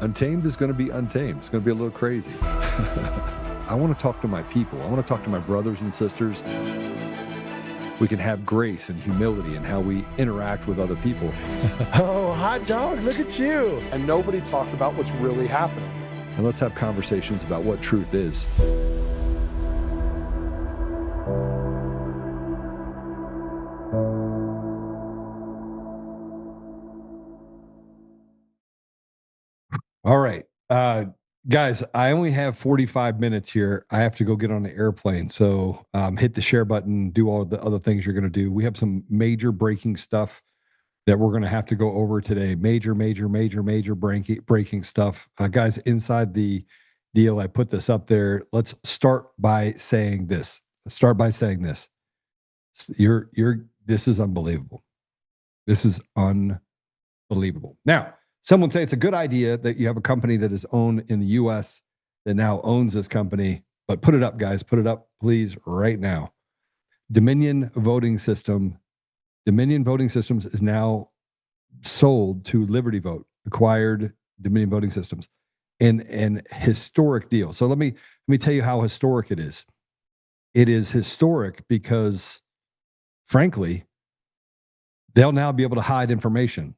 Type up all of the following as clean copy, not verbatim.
Untamed is going to be untamed. It's going to be a little crazy. I want to talk to my people. I want to talk to my brothers and sisters. We can have grace and humility in how we interact with other people. Oh, hot dog, look at you. And nobody talked about what's really happening. And let's have conversations about what truth is. All right. Guys, I only have 45 minutes here. I have to go get on the airplane. So hit the share button, do all the other things you're going to do. We have some major breaking stuff that we're going to have to go over today. Major breaking stuff. Guys, inside the deal, I put this up there. Let's start by saying this. This is unbelievable. This is unbelievable. Now, some would say it's a good idea that you have a company that is owned in the U.S. that now owns this company. But put it up, guys. Put it up, please, right now. Dominion Voting Systems is now sold to Liberty Vote, acquired Dominion Voting Systems, in an historic deal. So let me tell you how historic it is. It is historic because, frankly, they'll now be able to hide information.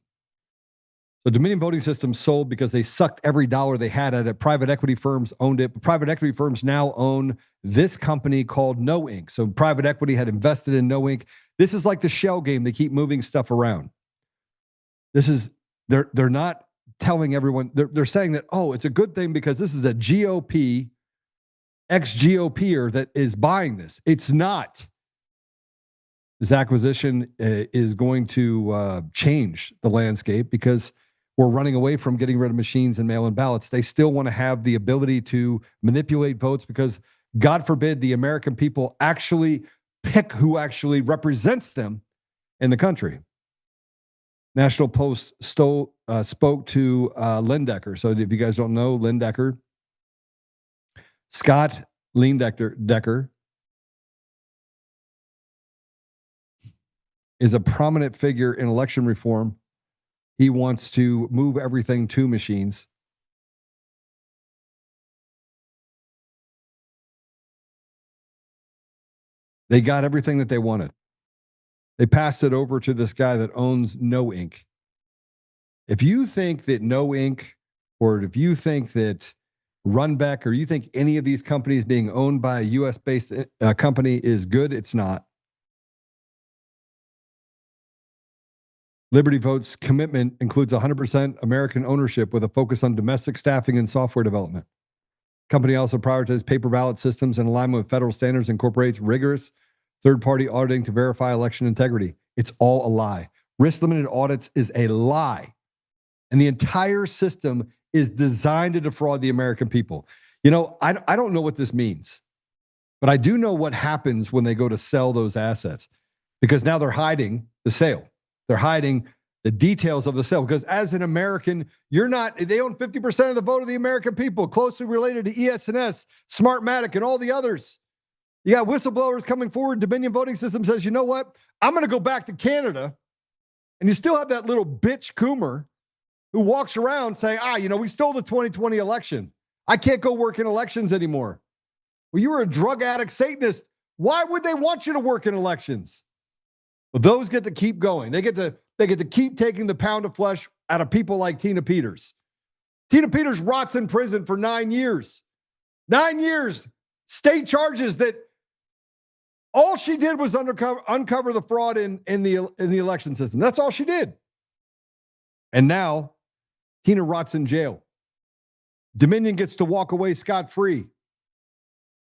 So Dominion Voting Systems sold because they sucked every dollar they had at it. Private equity firms owned it. But private equity firms now own this company called No Inc. So private equity had invested in No Inc. This is like the shell game. They keep moving stuff around. They're not telling everyone. They're saying that, oh, it's a good thing because this is a GOP, ex-GOPer that is buying this. It's not. This acquisition is going to change the landscape because we're running away from getting rid of machines and mail-in ballots. They still want to have the ability to manipulate votes because, God forbid, the American people actually pick who actually represents them in the country. National Post spoke to Lindecker. So if you guys don't know, Scott Lindecker is a prominent figure in election reform. He wants to move everything to machines. They got everything that they wanted. They passed it over to this guy that owns No Inc. If you think that No Inc., or if you think that Runbeck, or you think any of these companies being owned by a U.S.-based company is good, it's not. Liberty Vote's commitment includes 100% American ownership with a focus on domestic staffing and software development. Company also prioritizes paper ballot systems in alignment with federal standards, incorporates rigorous third-party auditing to verify election integrity. It's all a lie. Risk-limited audits is a lie. And the entire system is designed to defraud the American people. You know, I don't know what this means, but I do know what happens when they go to sell those assets, because now they're hiding the sale. They're hiding the details of the sale because as an American, they own 50% of the vote of the American people, closely related to ES&S, Smartmatic, and all the others. You got whistleblowers coming forward. Dominion Voting System says, you know what? I'm going to go back to Canada. And you still have that little bitch Coomer who walks around saying, we stole the 2020 election. I can't go work in elections anymore. Well, you were a drug addict Satanist. Why would they want you to work in elections? Well, those get to keep going. They get to keep taking the pound of flesh out of people like Tina Peters. Tina Peters rots in prison for 9 years. 9 years. State charges that all she did was uncover the fraud in the election system. That's all she did. And now Tina rots in jail. Dominion gets to walk away scot-free.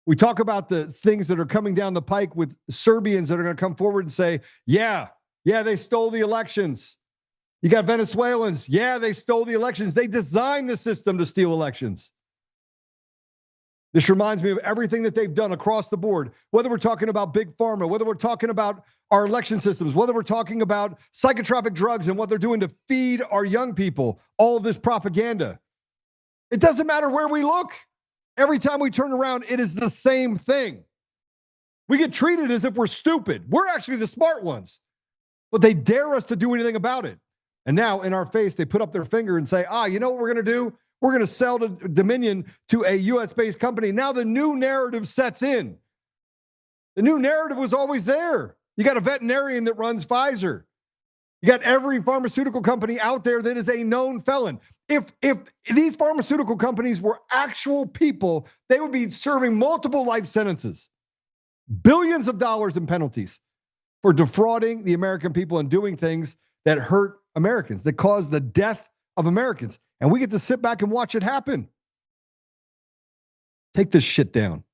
We talk about the things that are coming down the pike with Serbians that are going to come forward and say, yeah, they stole the elections. You got Venezuelans. Yeah, they stole the elections. They designed the system to steal elections. This reminds me of everything that they've done across the board, whether we're talking about big pharma, whether we're talking about our election systems, whether we're talking about psychotropic drugs and what they're doing to feed our young people, all of this propaganda. It doesn't matter where we look. Every time we turn around, it is the same thing. We get treated as if we're stupid. We're actually the smart ones, but they dare us to do anything about it. And now in our face, they put up their finger and say, you know what we're going to do? We're going to sell to Dominion to a U.S.-based company. Now the new narrative sets in. The new narrative was always there. You got a veterinarian that runs Pfizer. You got every pharmaceutical company out there that is a known felon. If these pharmaceutical companies were actual people, they would be serving multiple life sentences, billions of dollars in penalties for defrauding the American people and doing things that hurt Americans, that cause the death of Americans. And we get to sit back and watch it happen. Take this shit down.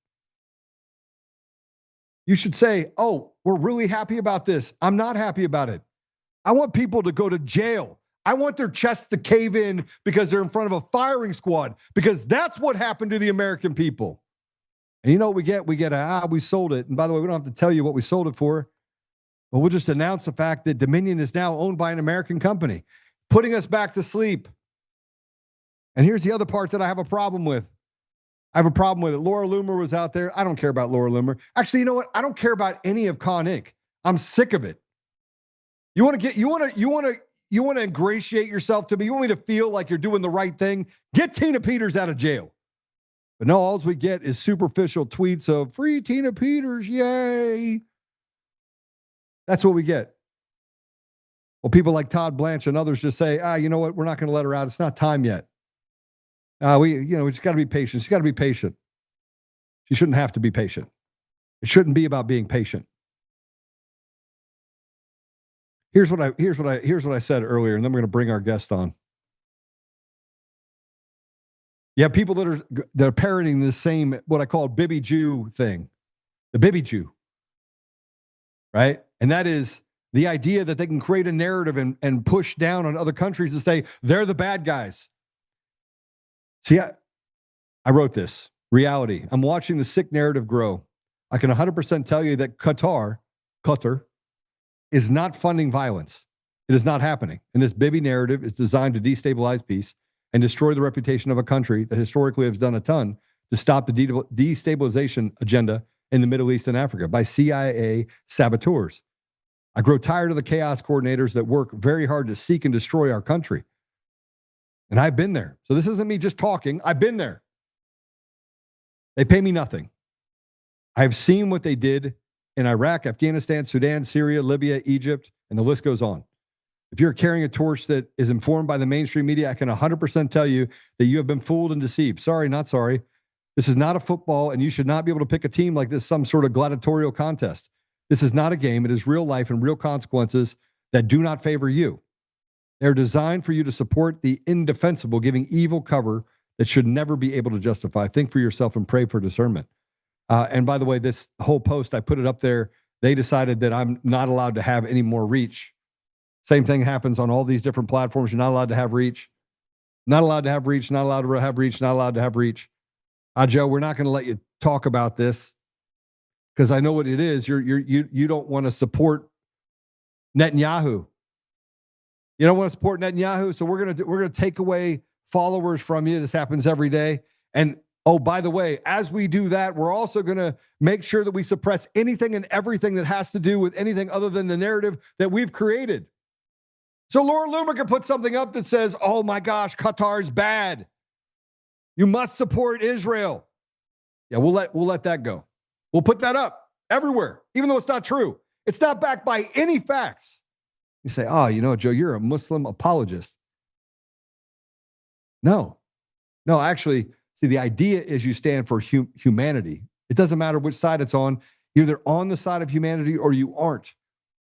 You should say, oh, we're really happy about this. I'm not happy about it. I want people to go to jail. I want their chests to cave in because they're in front of a firing squad, because that's what happened to the American people. And you know what we get? We sold it. And by the way, we don't have to tell you what we sold it for, but we'll just announce the fact that Dominion is now owned by an American company, putting us back to sleep. And here's the other part that I have a problem with. I have a problem with it. Laura Loomer was out there. I don't care about Laura Loomer. Actually, you know what? I don't care about any of Con Inc. I'm sick of it. You want to ingratiate yourself to me? You want me to feel like you're doing the right thing? Get Tina Peters out of jail. But no, all we get is superficial tweets of free Tina Peters, yay. That's what we get. Well, people like Todd Blanche and others just say, you know what? We're not going to let her out. It's not time yet. We just got to be patient. She's got to be patient. She shouldn't have to be patient. It shouldn't be about being patient. Here's what I said earlier, and then we're going to bring our guest on. You have people that are parroting the same, what I call Bibby Jew thing, the Bibby Jew, right? And that is the idea that they can create a narrative and push down on other countries to say they're the bad guys. See, I wrote this. Reality. I'm watching the sick narrative grow. I can 100% tell you that Qatar is not funding violence. It is not happening. And this Bibi narrative is designed to destabilize peace and destroy the reputation of a country that historically has done a ton to stop the destabilization agenda in the Middle East and Africa by CIA saboteurs. I grow tired of the chaos coordinators that work very hard to seek and destroy our country. And I've been there. So this isn't me just talking. I've been there. They pay me nothing. I've seen what they did in Iraq, Afghanistan, Sudan, Syria, Libya, Egypt, and the list goes on. If you're carrying a torch that is informed by the mainstream media, I can 100% tell you that you have been fooled and deceived. Sorry, not sorry. This is not a football, and you should not be able to pick a team like this, some sort of gladiatorial contest. This is not a game. It is real life and real consequences that do not favor you. They're designed for you to support the indefensible, giving evil cover that should never be able to justify. Think for yourself and pray for discernment. And by the way, this whole post, I put it up there. They decided that I'm not allowed to have any more reach. Same thing happens on all these different platforms. You're not allowed to have reach. Not allowed to have reach. Not allowed to have reach. Not allowed to have reach. Joe, we're not going to let you talk about this because I know what it is. You don't want to support Netanyahu. You don't want to support Netanyahu, so we're gonna take away followers from you. This happens every day. And oh, by the way, as we do that, we're also gonna make sure that we suppress anything and everything that has to do with anything other than the narrative that we've created. So Laura Loomer can put something up that says, "Oh my gosh, Qatar's bad. You must support Israel." Yeah, we'll let that go. We'll put that up everywhere, even though it's not true. It's not backed by any facts. You say, "Oh, you know, Joe, you're a Muslim apologist." No, actually, see, the idea is you stand for humanity. It doesn't matter which side it's on. You're either on the side of humanity or you aren't.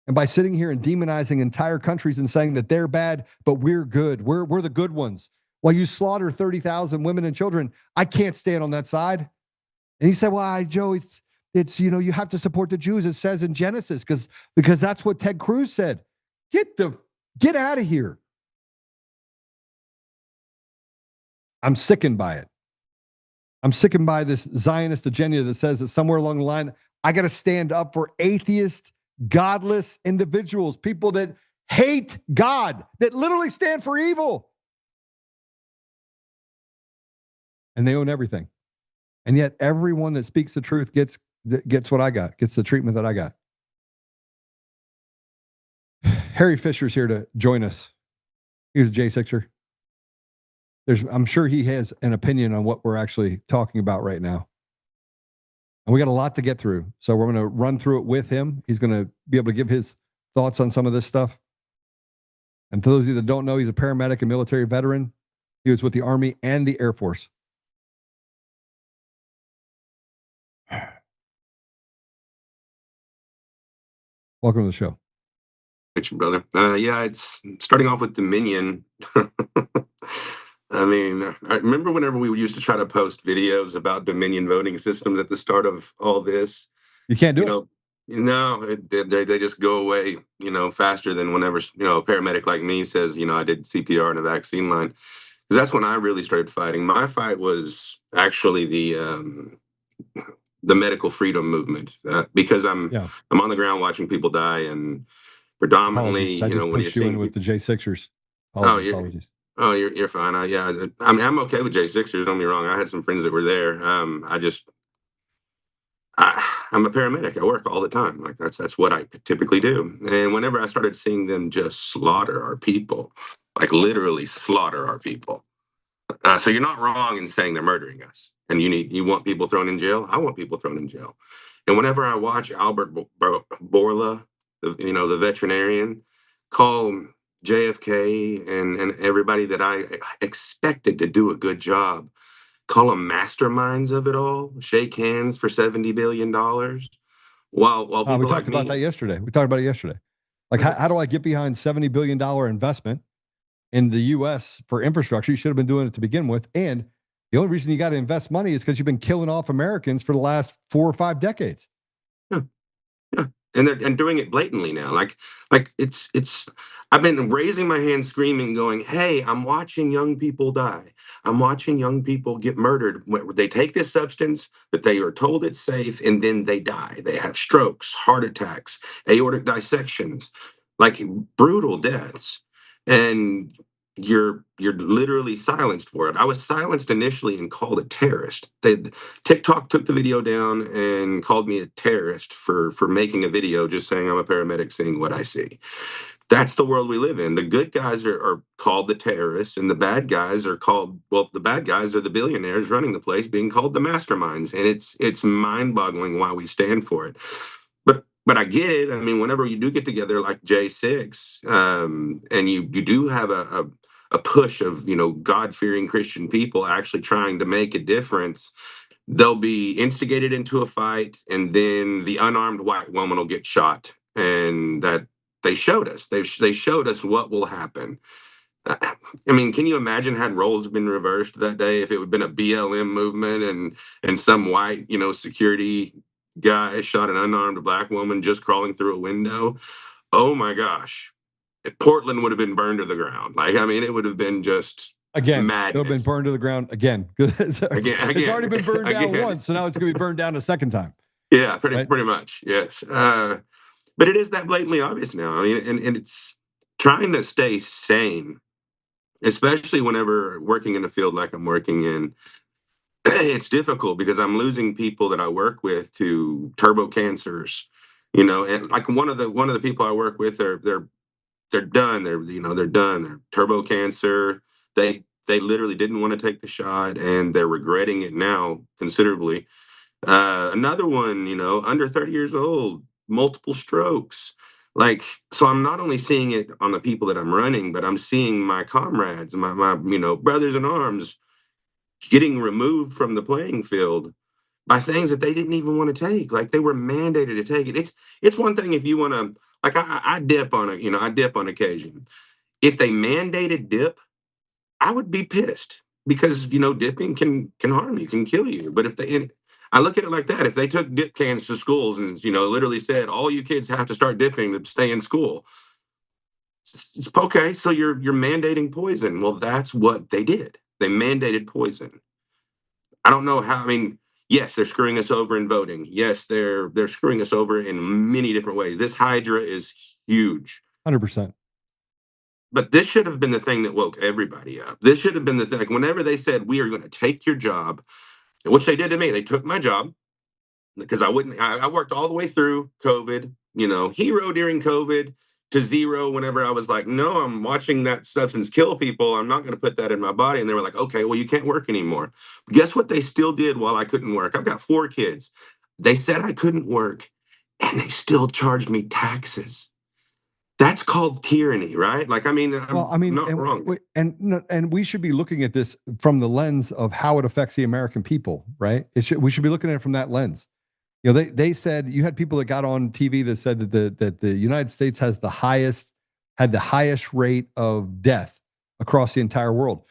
And by sitting here and demonizing entire countries and saying that they're bad, but we're good, we're the good ones, while you slaughter 30,000 women and children, I can't stand on that side. And you say, "Well, Joe, it's you have to support the Jews. It says in Genesis because that's what Ted Cruz said." Get out of here. I'm sickened by it. I'm sickened by this Zionist agenda that says that somewhere along the line, I got to stand up for atheist, godless individuals, people that hate God, that literally stand for evil. And they own everything. And yet everyone that speaks the truth gets what I got, gets the treatment that I got. Harry Fisher's here to join us. He's a J6er. I'm sure he has an opinion on what we're actually talking about right now. And we got a lot to get through. So we're going to run through it with him. He's going to be able to give his thoughts on some of this stuff. And for those of you that don't know, he's a paramedic and military veteran. He was with the Army and the Air Force. Welcome to the show. Thank you, brother. Yeah, it's starting off with Dominion. I mean, I remember whenever we used to try to post videos about Dominion voting systems at the start of all this. You can't do it. No, they just go away, faster than whenever, a paramedic like me says, I did CPR in a vaccine line. Because that's when I really started fighting. My fight was actually the medical freedom movement, because I'm on the ground watching people die, and predominantly, I just when pushed you in with the J6ers. Apologies. Oh, you're fine. I'm okay with J6ers. Don't get me wrong. I had some friends that were there. I'm a paramedic. I work all the time. Like that's what I typically do. And whenever I started seeing them just slaughter our people, like literally slaughter our people. So you're not wrong in saying they're murdering us. And you want people thrown in jail? I want people thrown in jail. And whenever I watch Albert Bourla, the veterinarian, call JFK and everybody that I expected to do a good job, call them masterminds of it all, shake hands for $70 billion. While people we talked about that yesterday. Like, how do I get behind $70 billion investment in the U.S. for infrastructure? You should have been doing it to begin with. And the only reason you got to invest money is because you've been killing off Americans for the last 4 or 5 decades. Yeah. And they're doing it blatantly now. Like it's I've been raising my hand screaming, going, hey, I'm watching young people die. I'm watching young people get murdered. They take this substance that they are told it's safe, and then they die. They have strokes, heart attacks, aortic dissections, like brutal deaths. And you're literally silenced for it. I was silenced initially and called a terrorist. TikTok took the video down and called me a terrorist for making a video just saying I'm a paramedic seeing what I see. That's the world we live in. The good guys are called the terrorists, and the bad guys are called, well, the bad guys are the billionaires running the place being called the masterminds. And it's mind-boggling why we stand for it. But I get it. I mean, whenever you do get together like J6, and you do have a push of, God-fearing Christian people actually trying to make a difference, they'll be instigated into a fight, and then the unarmed white woman will get shot. And that they showed us. They showed us what will happen. I mean, can you imagine had roles been reversed that day, if it would have been a BLM movement and some white, security guy shot an unarmed black woman just crawling through a window? Oh my gosh. Portland would have been burned to the ground. Like, I mean, it would have been just madness. It would have been burned to the ground again. It's already been burned down once, so now it's going to be burned down a second time. Yeah, pretty much, yes. But it is that blatantly obvious now. I mean, and it's trying to stay sane, especially whenever working in a field like I'm working in. It's difficult because I'm losing people that I work with to turbo cancers, and like one of the people I work with, they're done. They're done. They're turbo cancer. They literally didn't want to take the shot, and they're regretting it now considerably. Another one, under 30 years old, multiple strokes. Like, so I'm not only seeing it on the people that I'm running, but I'm seeing my comrades, my brothers in arms getting removed from the playing field by things that they didn't even want to take. Like, they were mandated to take it. It's one thing if you want to, like, I dip on I dip on occasion. If they mandated dip, I would be pissed because, dipping can harm you, can kill you. But I look at it like that. If they took dip cans to schools and, literally said, all you kids have to start dipping to stay in school. It's okay. So you're mandating poison. Well, that's what they did. They mandated poison. I don't know how. I mean, yes, they're screwing us over in voting. Yes, they're screwing us over in many different ways. This Hydra is huge. 100%. But this should have been the thing that woke everybody up. This should have been the thing. Like, whenever they said, we are going to take your job, which they did to me, they took my job because I worked all the way through COVID, hero during COVID, to zero whenever I was like, no, I'm watching that substance kill people. I'm not going to put that in my body. And they were like, okay, well, you can't work anymore. Guess what they still did while I couldn't work? I've got 4 kids. They said I couldn't work, and they still charged me taxes. That's called tyranny, right? Like, I mean, Well, I mean, not wrong. And we should be looking at this from the lens of how it affects the American people, right? We should be looking at it from that lens. You know, they said, you had people that got on TV that said that the United States had the highest rate of death across the entire world.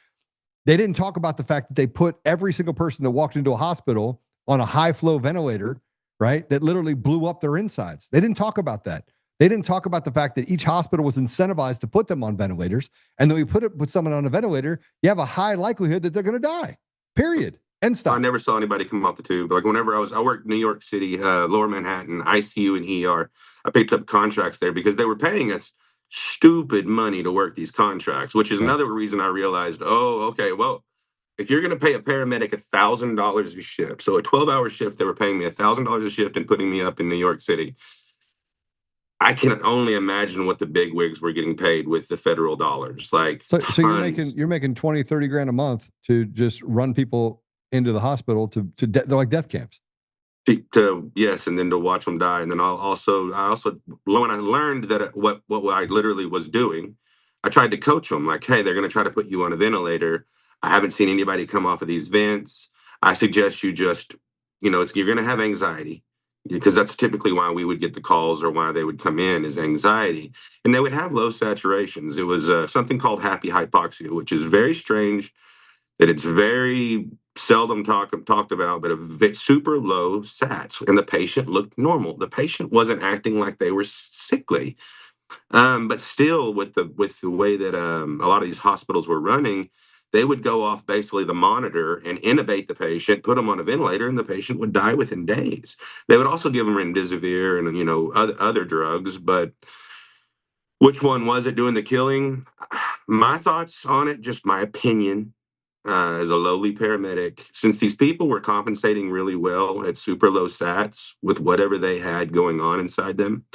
They didn't talk about the fact that they put every single person that walked into a hospital on a high flow ventilator, right? That literally blew up their insides. They didn't talk about that. They didn't talk about the fact that each hospital was incentivized to put them on ventilators. And then we put someone on a ventilator, you have a high likelihood that they're going to die, period. End stop. I never saw anybody come off the tube. Like whenever I worked New York City, Lower Manhattan, ICU and ER. I picked up contracts there because they were paying us stupid money to work these contracts, which is another reason I realized, oh, okay, well, if you're going to pay a paramedic $1,000 a shift, so a 12-hour shift, they were paying me $1,000 a shift and putting me up in New York City. I can only imagine what the big wigs were getting paid with the federal dollars. Like, so you're making 20, 30 grand a month to just run people into the hospital they're like death camps. Yes, and then to watch them die. And then I also when I learned that what I literally was doing, I tried to coach them like, hey, they're going to try to put you on a ventilator. I haven't seen anybody come off of these vents. I suggest you just, you're going to have anxiety, because that's typically why we would get the calls or why they would come in, is anxiety. And they would have low saturations. It was something called happy hypoxia, which is very strange, that it's very seldom talked about, but a super low sats, and the patient looked normal. The patient wasn't acting like they were sickly. But still, with the way that a lot of these hospitals were running, they would go off basically the monitor and intubate the patient, put them on a ventilator, and the patient would die within days. They would also give them remdesivir and other drugs, but which one was it doing the killing? My thoughts on it, just my opinion, as a lowly paramedic, since these people were compensating really well at super low sats with whatever they had going on inside them.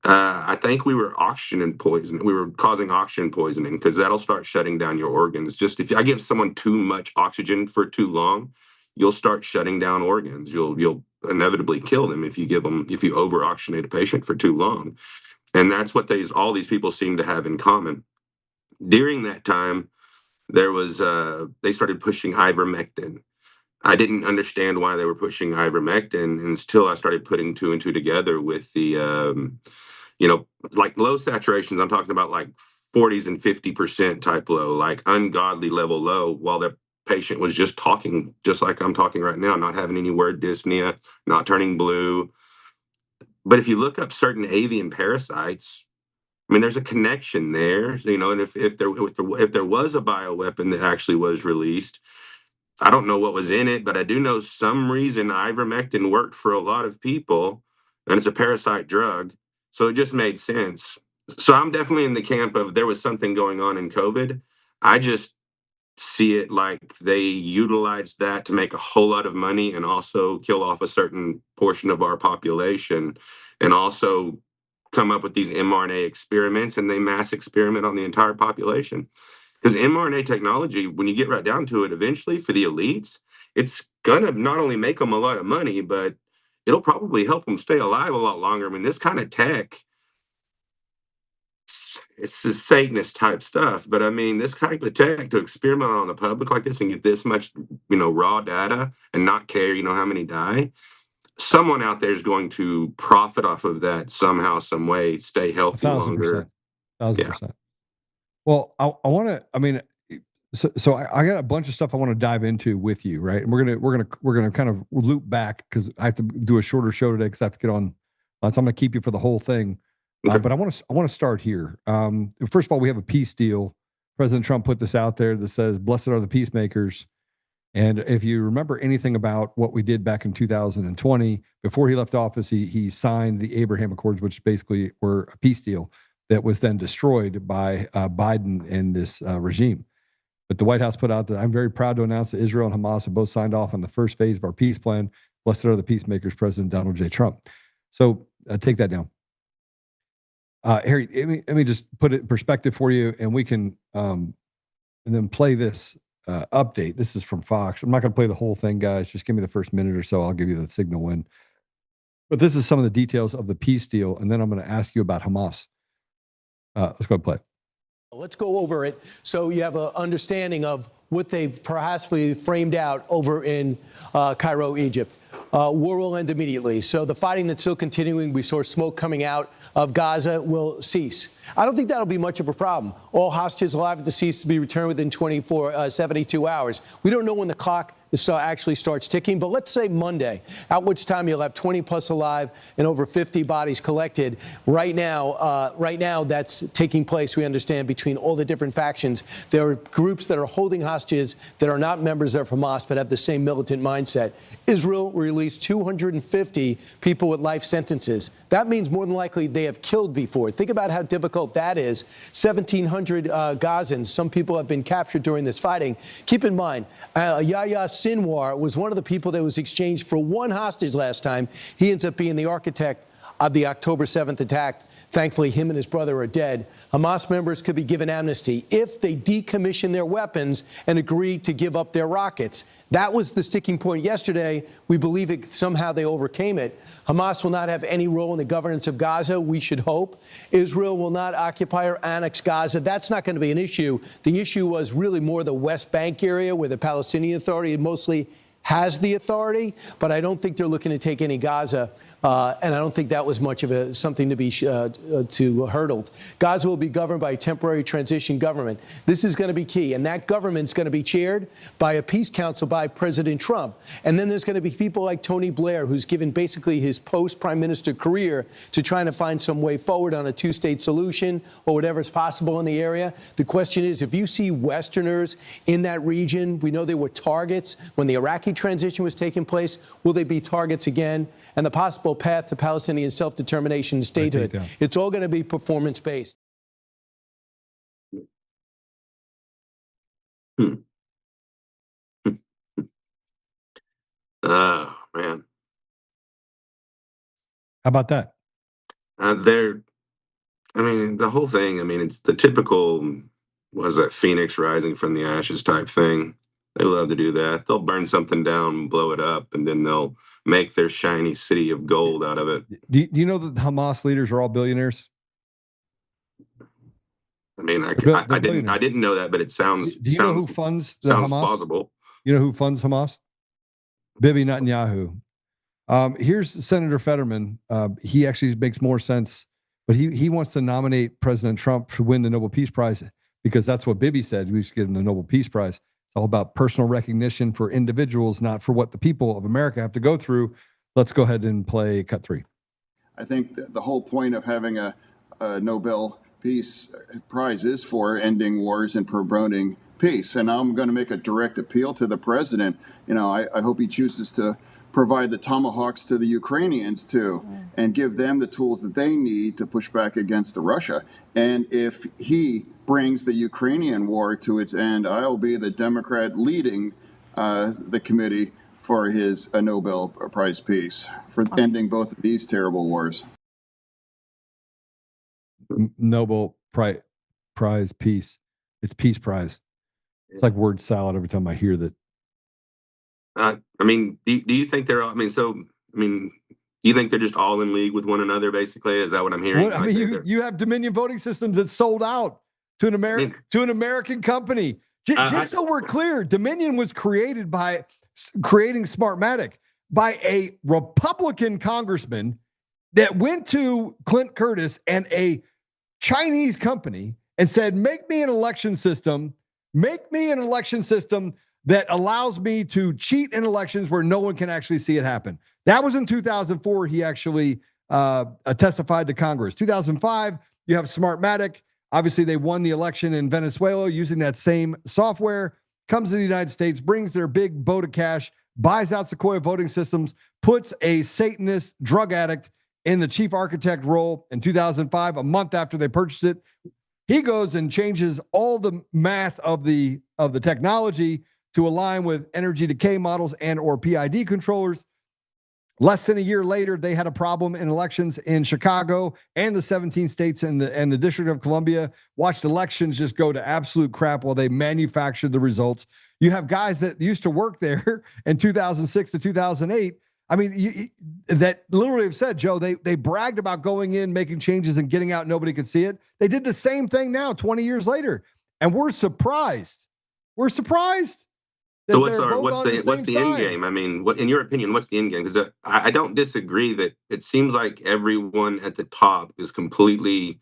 I think we were oxygen poison. We were causing oxygen poisoning, because that'll start shutting down your organs. Just if I give someone too much oxygen for too long, you'll start shutting down organs. You'll inevitably kill them if you over oxygenate a patient for too long. And that's what all these people seem to have in common. During that time, there was they started pushing ivermectin. I didn't understand why they were pushing ivermectin until I started putting 2 and 2 together with the like low saturations. I'm talking about like 40s and 50% type low, like ungodly level low, while the patient was just talking just like I'm talking right now, not having any word dyspnea, not turning blue. But if you look up certain avian parasites, I mean, there's a connection there, and if there was a bioweapon that actually was released, I don't know what was in it, but I do know some reason ivermectin worked for a lot of people, and it's a parasite drug, so it just made sense. So I'm definitely in the camp of there was something going on in COVID. I just see it like they utilized that to make a whole lot of money and also kill off a certain portion of our population, and also come up with these mRNA experiments, and they mass experiment on the entire population. Because mRNA technology, when you get right down to it, eventually for the elites, it's gonna not only make them a lot of money, but it'll probably help them stay alive a lot longer. I mean, this kind of tech, it's the Satanist type stuff, but I mean, this type of tech to experiment on the public like this and get this much, raw data and not care, how many die. Someone out there is going to profit off of that somehow, some way, stay healthy 1,000%. longer. 1,000%. Well, I want to. I mean, so I got a bunch of stuff I want to dive into with you, right? And we're gonna kind of loop back, because I have to do a shorter show today because I have to get on. So I'm going to keep you for the whole thing. Okay. But I want to start here. First of all, we have a peace deal. President Trump put this out there that says, "Blessed are the peacemakers." And if you remember anything about what we did back in 2020, before he left office, he signed the Abraham Accords, which basically were a peace deal that was then destroyed by Biden and this regime. But the White House put out that, "I'm very proud to announce that Israel and Hamas have both signed off on the first phase of our peace plan. Blessed are the peacemakers, President Donald J. Trump." So take that down. Harry, let me just put it in perspective for you, and we can and then play this update. This is from Fox. I'm not going to play the whole thing, guys. Just give me the first minute or so. I'll give you the signal when. But this is some of the details of the peace deal, and then I'm going to ask you about Hamas. Let's go play. Let's go over it so you have an understanding of what they perhaps framed out over in Cairo, Egypt. War will end immediately. So the fighting that's still continuing, we saw smoke coming out of Gaza, will cease. I don't think that'll be much of a problem. All hostages alive at the cease to be returned within 72 hours. We don't know when the clock actually starts ticking, but let's say Monday, at which time you'll have 20 plus alive and over 50 bodies collected. Right now, that's taking place, we understand, between all the different factions. There are groups that are holding hostages that are not members of Hamas but have the same militant mindset. Israel released 250 people with life sentences. That means more than likely they have killed before. Think about how difficult that is. 1,700 Gazans. Some people have been captured during this fighting. Keep in mind, Yahya Sinwar was one of the people that was exchanged for one hostage last time. He ends up being the architect of the October 7th attack. Thankfully, him and his brother are dead. Hamas members could be given amnesty if they decommission their weapons and agree to give up their rockets. That was the sticking point yesterday. We believe somehow they overcame it. Hamas will not have any role in the governance of Gaza, we should hope. Israel will not occupy or annex Gaza. That's not going to be an issue. The issue was really more the West Bank area where the Palestinian Authority mostly has the authority, but I don't think they're looking to take any Gaza. And I don't think that was much of something to be hurdled. Gaza will be governed by a temporary transition government. This is going to be key, and that government's going to be chaired by a peace council by President Trump. And then there's going to be people like Tony Blair, who's given basically his post-prime minister career to trying to find some way forward on a two-state solution or whatever's possible in the area. The question is, if you see Westerners in that region, we know they were targets when the Iraqi transition was taking place, will they be targets again? And the possible path to Palestinian self-determination and statehood. It's all going to be performance-based. Oh, man. How about that? I mean, the whole thing, I mean, it's the typical, was that Phoenix rising from the ashes type thing. They love to do that. They'll burn something down, blow it up, and then they'll make their shiny city of gold out of it. Do you know that the Hamas leaders are all billionaires? I mean, I didn't know that, but it sounds. Do you know who funds the sounds Hamas? Plausible. You know who funds Hamas? Bibi Netanyahu. Here's Senator Fetterman. He actually makes more sense, but he wants to nominate President Trump to win the Nobel Peace Prize because that's what Bibi said. We should give him the Nobel Peace Prize. It's all about personal recognition for individuals, not for what the people of America have to go through. Let's go ahead and play cut 3. I think the whole point of having a Nobel Peace Prize is for ending wars and promoting peace. And I'm going to make a direct appeal to the president. You know, I hope he chooses to provide the tomahawks to the Ukrainians too, and give them the tools that they need to push back against Russia. And if he brings the Ukrainian war to its end, I'll be the Democrat leading the committee for his Nobel Prize Peace for ending both of these terrible wars. Nobel Prize Peace. It's Peace Prize. It's like word salad every time I hear that. I mean, do you think they're all, do you think they're just all in league with one another, basically? Is that what I'm hearing? Well, I mean, you have Dominion voting systems that sold out to an American company. Just so we're clear, Dominion was created by creating Smartmatic by a Republican congressman that went to Clint Curtis and a Chinese company and said, make me an election system that allows me to cheat in elections where no one can actually see it happen. That was in 2004. He actually testified to Congress. 2005, you have Smartmatic. Obviously, they won the election in Venezuela using that same software. Comes to the United States, brings their big boat of cash, buys out Sequoia Voting Systems, puts a Satanist drug addict in the chief architect role in 2005, a month after they purchased it. He goes and changes all the math of the technology to align with energy decay models and or PID controllers. Less than a year later, they had a problem in elections in Chicago and the 17 states and the District of Columbia. Watched elections just go to absolute crap while they manufactured the results. You have guys that used to work there in 2006 to 2008. I mean, that literally have said, Joe, they bragged about going in, making changes and getting out. Nobody could see it. They did the same thing now, 20 years later. And we're surprised. We're surprised. So what's the end game? I mean, what in your opinion, what's the end game? Because I don't disagree that it seems like everyone at the top is completely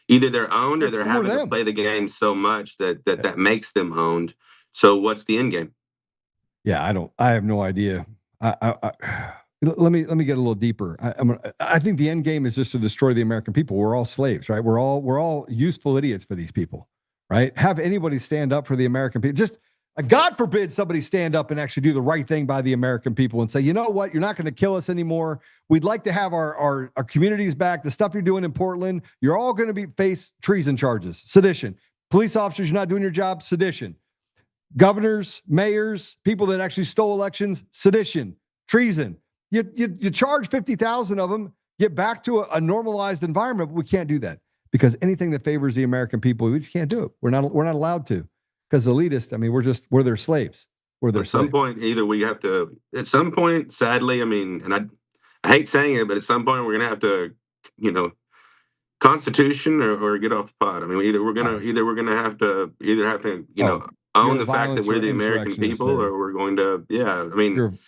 either they're owned or they're having to play the game so much that makes them owned. So what's the end game? Yeah, I have no idea. Let me get a little deeper. I think the end game is just to destroy the American people. We're all slaves, right? We're all useful idiots for these people, right? Have anybody stand up for the American people? Just God forbid somebody stand up and actually do the right thing by the American people and say, you know what, you're not going to kill us anymore. We'd like to have our communities back. The stuff you're doing in Portland, you're all going to face treason charges, sedition. Police officers, you're not doing your job, sedition. Governors, mayors, people that actually stole elections, sedition, treason. You charge 50,000 of them, get back to a normalized environment, but we can't do that because anything that favors the American people, we just can't do it. We're not allowed to. Because elitist, I mean, we're their slaves. We're their slaves. At some point, either we have to, at some point, sadly, I mean, and I hate saying it, but at some point we're going to have to, Constitution or get off the pot. I mean, either we're going to have to, own the fact that we're the American people or we're going to, I mean,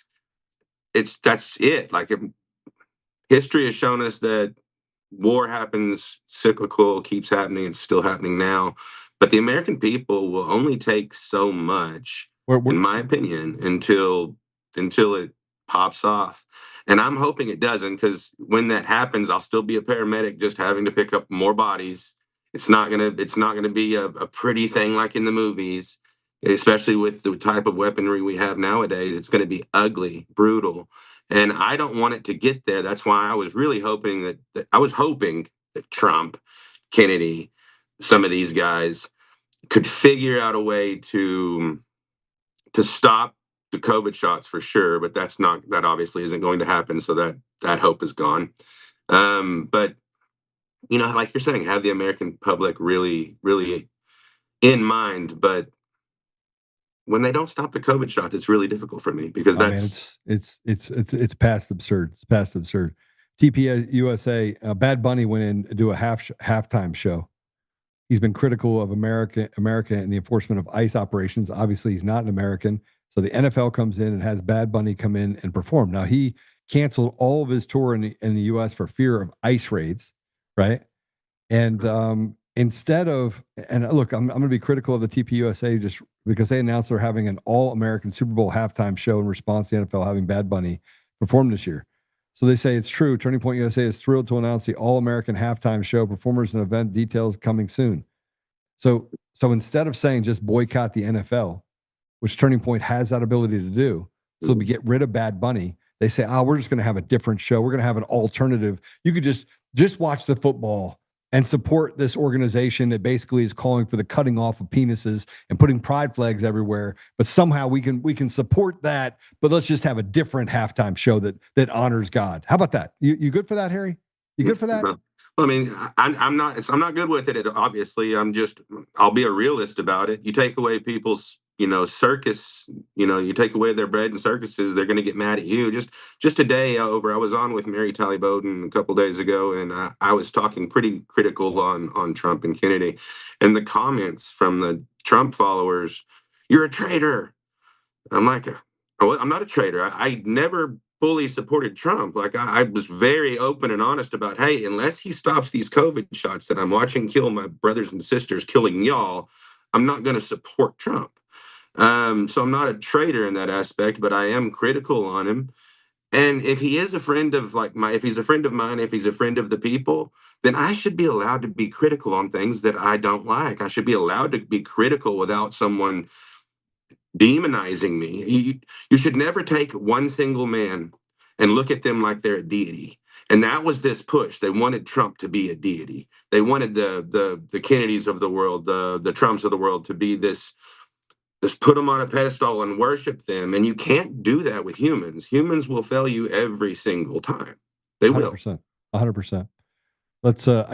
that's it. Like history has shown us that war happens cyclical, keeps happening. It's still happening now. But the American people will only take so much, in my opinion, until it pops off. And I'm hoping it doesn't, because when that happens, I'll still be a paramedic, just having to pick up more bodies. It's not gonna be a pretty thing like in the movies, especially with the type of weaponry we have nowadays. It's going to be ugly, brutal, and I don't want it to get there. That's why I was really hoping that Trump, Kennedy, some of these guys could figure out a way to stop the COVID shots for sure, but that obviously isn't going to happen. So that hope is gone. But like you're saying, have the American public really, really in mind. But when they don't stop the COVID shots, it's really difficult for me because it's past absurd. It's past absurd. TPUSA, Bad Bunny went in to do a halftime show. He's been critical of America and the enforcement of ICE operations. Obviously, he's not an American. So the NFL comes in and has Bad Bunny come in and perform. Now, he canceled all of his tour in the U.S. for fear of ICE raids, right? And instead of, and look, I'm going to be critical of the TPUSA just because they announced they're having an all-American Super Bowl halftime show in response to the NFL having Bad Bunny perform this year. So they say it's true. Turning Point USA is thrilled to announce the all-American halftime show, performers and event details coming soon. So instead of saying just boycott the NFL, which Turning Point has that ability to do, so we get rid of Bad Bunny, they say, we're just going to have a different show. We're going to have an alternative. You could just watch the football and support this organization that basically is calling for the cutting off of penises and putting pride flags everywhere. But somehow we can support that, but let's just have a different halftime show that honors God. How about that? You good for that, Harry? You good for that? Well, I mean, I'm not good with it. Obviously, I'll be a realist about it. You take away people's, circus, you take away their bread and circuses, they're going to get mad at you. Just today I was on with Mary Talley Bowden a couple days ago, and I was talking pretty critical on Trump and Kennedy, and the comments from the Trump followers, "You're a traitor." I'm like, I'm not a traitor. I never fully supported Trump. Like I was very open and honest about, hey, unless he stops these COVID shots that I'm watching kill my brothers and sisters, killing y'all, I'm not going to support Trump. So I'm not a traitor in that aspect, but I am critical on him. And if he is a friend of if he's a friend of mine, if he's a friend of the people, then I should be allowed to be critical on things that I don't like. I should be allowed to be critical without someone demonizing me. You should never take one single man and look at them like they're a deity. And that was this push. They wanted Trump to be a deity. They wanted the Kennedys of the world, the Trumps of the world to be this just put them on a pedestal and worship them. And you can't do that with humans. Humans will fail you every single time. They will. 100%. 100%. Let's I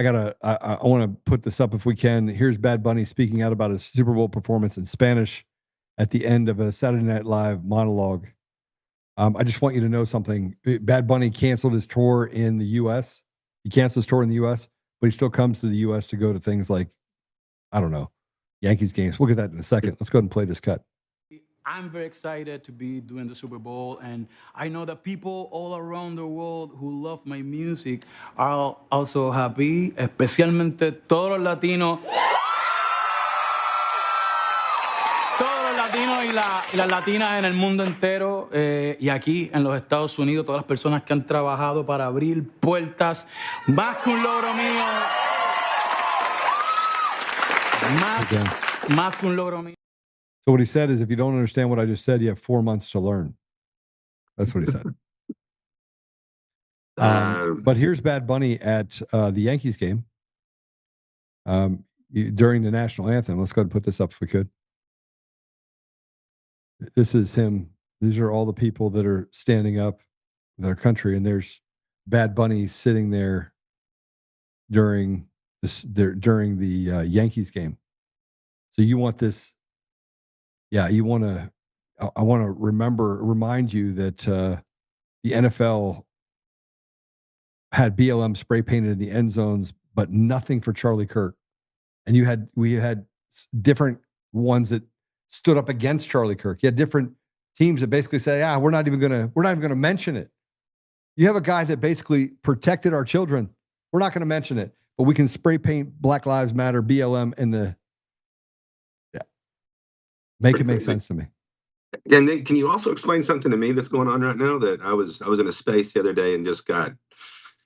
want to put this up if we can. Here's Bad Bunny speaking out about his Super Bowl performance in Spanish at the end of a Saturday Night Live monologue. I just want you to know something. Bad Bunny canceled his tour in the U.S. He canceled his tour in the U.S., but he still comes to the U.S. to go to things like, I don't know, Yankees games. We'll get that in a second. Let's go ahead and play this cut. I'm very excited to be doing the Super Bowl, and I know that people all around the world who love my music are also happy, especialmente todos los latinos. Todos los latinos y las latinas en el mundo entero y aquí en los Estados Unidos, todas las personas que han trabajado para abrir puertas, más que un logro mío, más que un logro mío. So what he said is, if you don't understand what I just said, you have 4 months to learn. That's what he said. But here's Bad Bunny at the Yankees game during the National Anthem. Let's go ahead and put this up if we could. This is him. These are all the people that are standing up in their country, and there's Bad Bunny sitting there during the Yankees game. So you want this? Yeah, you want to. I want to remind you that the NFL had BLM spray painted in the end zones, but nothing for Charlie Kirk. And we had different ones that stood up against Charlie Kirk. You had different teams that basically say, we're not even gonna mention it. You have a guy that basically protected our children. We're not gonna mention it, but we can spray paint Black Lives Matter, BLM, and make it make sense to me. And then, can you also explain something to me that's going on right now? That I was in a space the other day and just got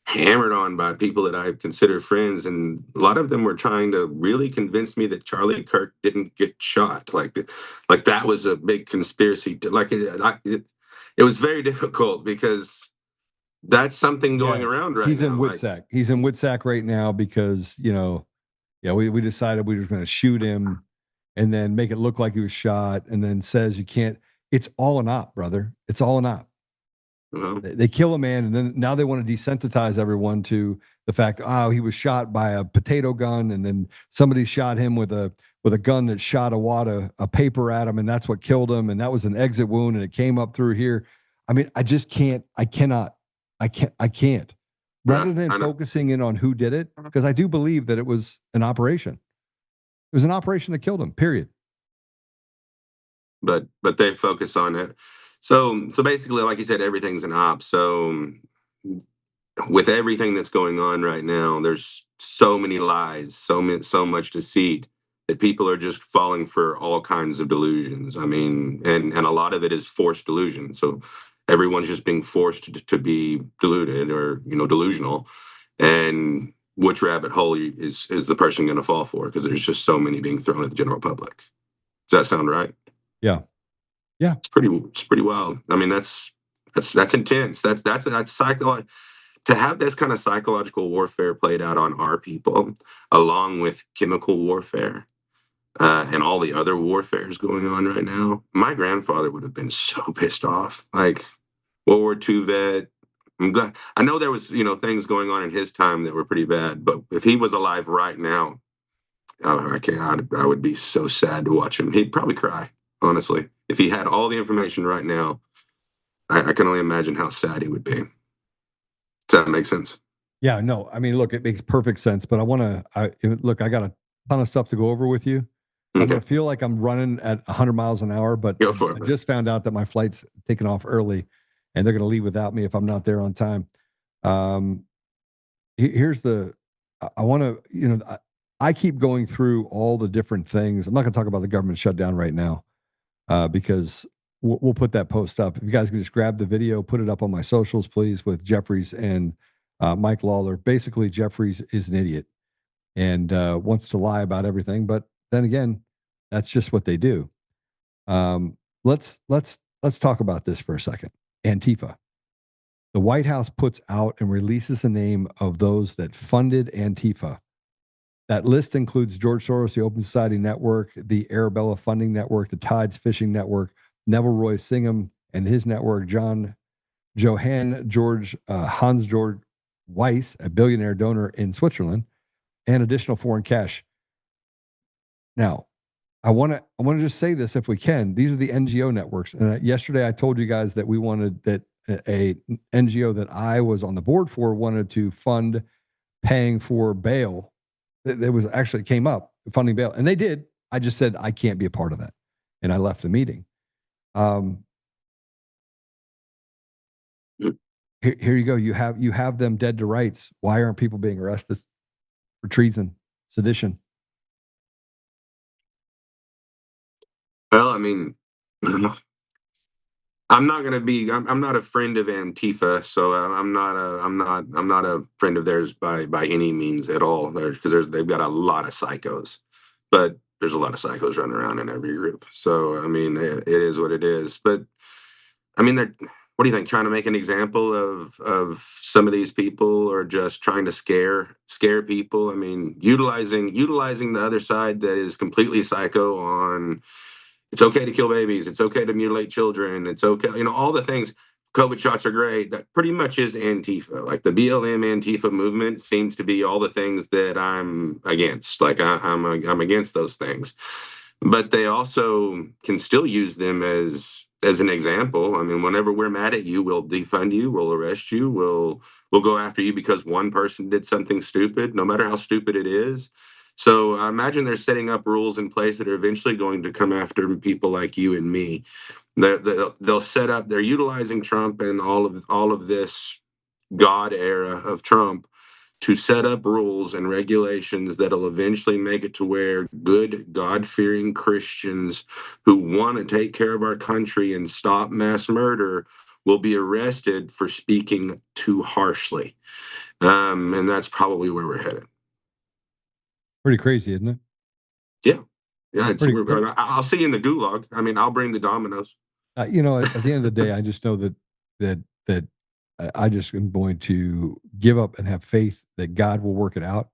hammered on by people that I consider friends, and a lot of them were trying to really convince me that Charlie Kirk didn't get shot. Like that was a big conspiracy. It was very difficult because that's something going around right now. He's in Woodsack. He's in Woodsack right now because we decided we were going to shoot him and then make it look like he was shot, and then says you can't. It's all an op, brother. It's all an op. They kill a man, and then now they want to desensitize everyone to the fact, he was shot by a potato gun, and then somebody shot him with a gun that shot a wad of paper at him, and that's what killed him, and that was an exit wound, and it came up through here. I mean, I just can't. I can't. Rather than focusing in on who did it, because I do believe that it was an operation. It was an operation that killed him. Period. But they focus on it. So basically, like you said, everything's an op. So with everything that's going on right now, there's so many lies, so much deceit that people are just falling for all kinds of delusions. I mean, and a lot of it is forced delusion. So everyone's just being forced to be deluded or delusional. And which rabbit hole is the person going to fall for? Because there's just so many being thrown at the general public. Does that sound right? Yeah. Yeah. It's pretty wild. I mean, that's intense. That's psychological. To have this kind of psychological warfare played out on our people, along with chemical warfare and all the other warfares going on right now. My grandfather would have been so pissed off. Like World War II vet. I'm glad. I know there was things going on in his time that were pretty bad, but if he was alive right now, I would be so sad to watch him. He'd probably cry, honestly. If he had all the information right now, I can only imagine how sad he would be. Does that make sense? Yeah, no. I mean, look, it makes perfect sense, but I got a ton of stuff to go over with you. I'm going to feel like I'm running at 100 miles an hour, but I just found out that my flight's taking off early, and they're going to leave without me if I'm not there on time. I keep going through all the different things. I'm not going to talk about the government shutdown right now because we'll put that post up. If you guys can just grab the video, put it up on my socials, please, with Jeffries and Mike Lawler. Basically, Jeffries is an idiot and wants to lie about everything. But then again, that's just what they do. Let's talk about this for a second. Antifa. The White House puts out and releases the name of those that funded Antifa. That list includes George Soros, the Open Society Network, the Arabella Funding Network, the Tides Fishing Network, Neville Roy Singham and his network, Hans George Weiss, a billionaire donor in Switzerland, and additional foreign cash. Now, I want to just say this if we can. These are the NGO networks. And yesterday I told you guys that we wanted that a NGO that I was on the board for wanted to fund paying for bail. That was actually came up funding bail, and they did. I just said I can't be a part of that, and I left the meeting. Here you go. You have them dead to rights. Why aren't people being arrested for treason, sedition? Well, I mean, I'm not going to be. I'm not a friend of Antifa, so I'm not a friend of theirs by any means at all. Because they've got a lot of psychos, but there's a lot of psychos running around in every group. So I mean, it is what it is. But I mean, what do you think? Trying to make an example of some of these people, or just trying to scare people? I mean, utilizing the other side that is completely psycho on. It's okay to kill babies. It's okay to mutilate children. It's okay, all the things. COVID shots are great. That pretty much is Antifa. Like the BLM Antifa movement seems to be all the things that I'm against. Like I'm against those things, but they also can still use them as an example. I mean, whenever we're mad at you, we'll defund you, we'll arrest you, we'll go after you because one person did something stupid, no matter how stupid it is. So I imagine they're setting up rules in place that are eventually going to come after people like you and me. They'll set up. They're utilizing Trump and all of this God era of Trump to set up rules and regulations that'll eventually make it to where good, God-fearing Christians who want to take care of our country and stop mass murder will be arrested for speaking too harshly. And that's probably where we're headed. Pretty crazy, isn't it? Yeah. I'll see you in the gulag. I mean, I'll bring the dominoes. At the end of the day, I just know that I just am going to give up and have faith that God will work it out.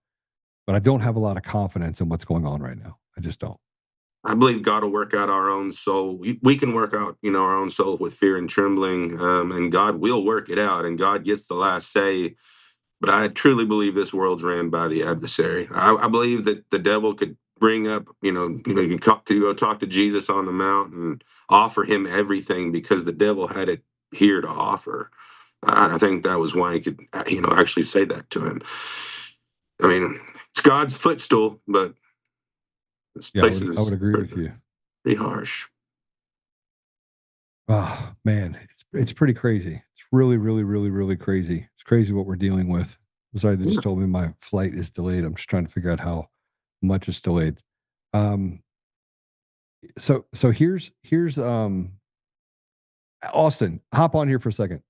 But I don't have a lot of confidence in what's going on right now. I just don't. I believe God will work out our own soul. We can work out, our own soul with fear and trembling, and God will work it out, and God gets the last say. But I truly believe this world's ran by the adversary. I believe that the devil could bring up, you could go talk to Jesus on the mount and offer him everything because the devil had it here to offer. I think that was why he could, actually say that to him. I mean, it's God's footstool, but this place I would agree with you. Pretty harsh. Oh man, it's pretty crazy. It's really, really, really, really crazy. It's crazy what we're dealing with. Sorry, they just told me my flight is delayed. I'm just trying to figure out how much is delayed. So here's Austin, hop on here for a second.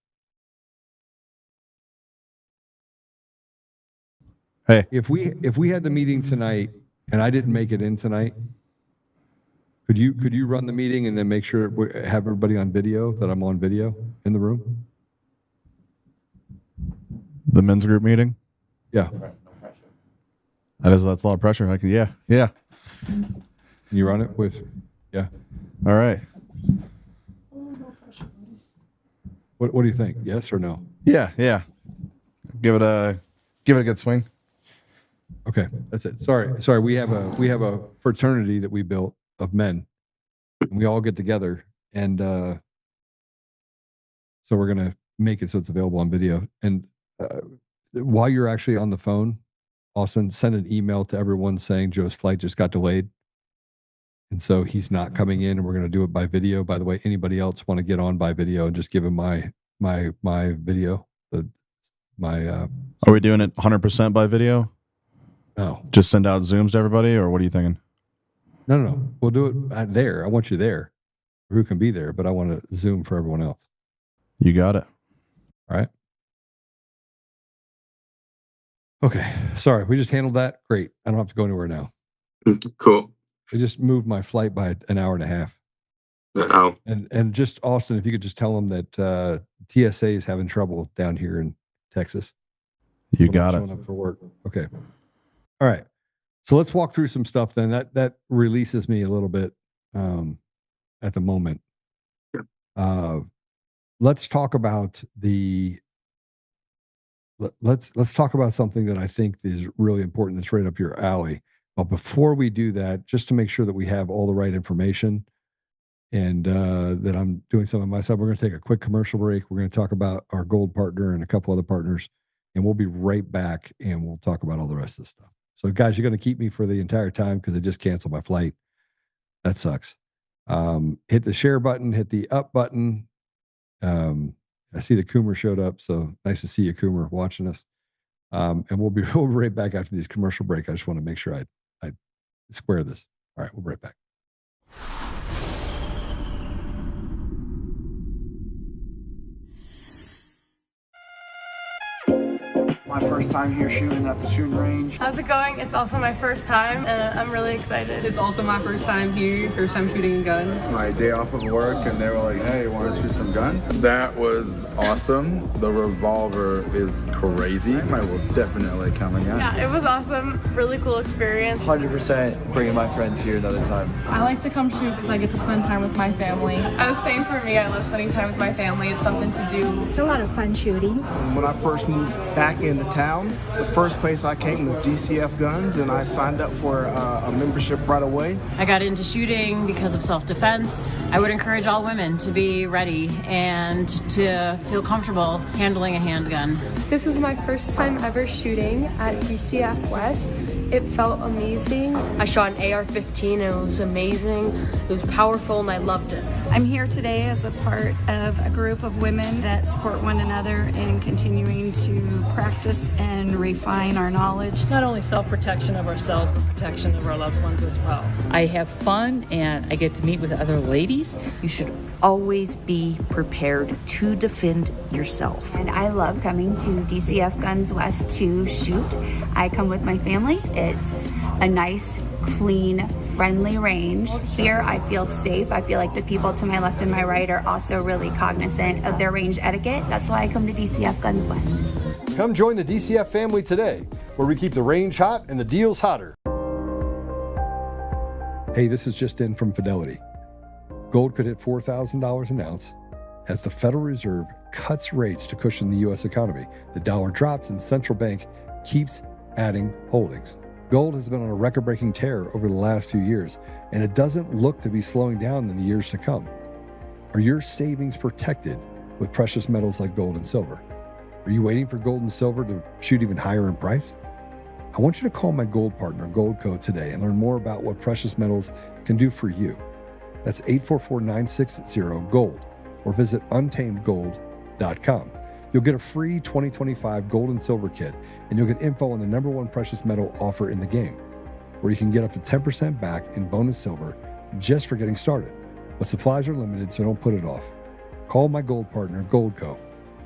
Hey, if we had the meeting tonight and I didn't make it in tonight, could you run the meeting and then make sure we have everybody on video, that I'm on video in the room? The men's group meeting? Yeah. That's a lot of pressure. Yeah. Can you run it with, yeah. All right. What do you think? Yes or no? Yeah. Give it a good swing. Okay, that's it. Sorry. We have a fraternity that we built of men, and we all get together, and so we're gonna make it so it's available on video. And while you're actually on the phone, Austin, send an email to everyone saying Joe's flight just got delayed, and so he's not coming in, and we're gonna do it by video. By the way, anybody else want to get on by video and just give him my video? Are we doing it 100% by video? No. Just send out Zooms to everybody, or what are you thinking? No. We'll do it there. I want you there. Who can be there, but I want to Zoom for everyone else. You got it. All right. Okay. Sorry. We just handled that. Great. I don't have to go anywhere now. Cool. They just moved my flight by an hour and a half. Oh. And just Austin, if you could just tell them that TSA is having trouble down here in Texas. You got it. Showing up for work. Okay. All right. So let's walk through some stuff then. That releases me a little bit at the moment. Let's talk about let's talk about something that I think is really important. That's right up your alley. But before we do that, just to make sure that we have all the right information and that I'm doing something on my side, we're going to take a quick commercial break. We're going to talk about our gold partner and a couple other partners, and we'll be right back and we'll talk about all the rest of the stuff. So guys, you're going to keep me for the entire time because I just canceled my flight. That sucks. Hit the share button, hit the up button. I see the Coomer showed up, so nice to see you, Coomer, watching us. And we'll be right back after this commercial break. I just want to make sure I square this. All right, we'll be right back. My first time here shooting at the shooting range. How's it going? It's also my first time, and I'm really excited. It's also my first time here, first time shooting guns. My day off of work, and they were like, hey, you want to shoot some guns? That was awesome. The revolver is crazy. I will definitely come again. Yeah, it was awesome. Really cool experience. 100% bringing my friends here another time. I like to come shoot because I get to spend time with my family. And the same for me. I love spending time with my family. It's something to do. It's a lot of fun shooting. When I first moved back into town, the first place I came was DCF Guns, and I signed up for a membership right away. I got into shooting because of self-defense. I would encourage all women to be ready and to feel comfortable handling a handgun. This was my first time ever shooting at DCF West. It felt amazing. I shot an AR-15 and it was amazing. It was powerful and I loved it. I'm here today as a part of a group of women that support one another in continuing to practice and refine our knowledge. Not only self-protection of ourselves, but protection of our loved ones as well. I have fun and I get to meet with other ladies. You should always be prepared to defend yourself. And I love coming to DCF Guns West to shoot. I come with my family. It's a nice, clean, friendly range. Here I feel safe. I feel like the people to my left and my right are also really cognizant of their range etiquette. That's why I come to DCF Guns West. Come join the DCF family today, where we keep the range hot and the deals hotter. Hey, this is just in from Fidelity. Gold could hit $4,000 an ounce as the Federal Reserve cuts rates to cushion the U.S. economy. The dollar drops and the central bank keeps adding holdings. Gold has been on a record-breaking tear over the last few years, and it doesn't look to be slowing down in the years to come. Are your savings protected with precious metals like gold and silver? Are you waiting for gold and silver to shoot even higher in price? I want you to call my gold partner, Goldco, today and learn more about what precious metals can do for you. That's 844-960-GOLD or visit untamedgold.com. You'll get a free 2025 gold and silver kit, and you'll get info on the #1 precious metal offer in the game, where you can get up to 10% back in bonus silver just for getting started. But supplies are limited, so don't put it off. Call my gold partner, Goldco,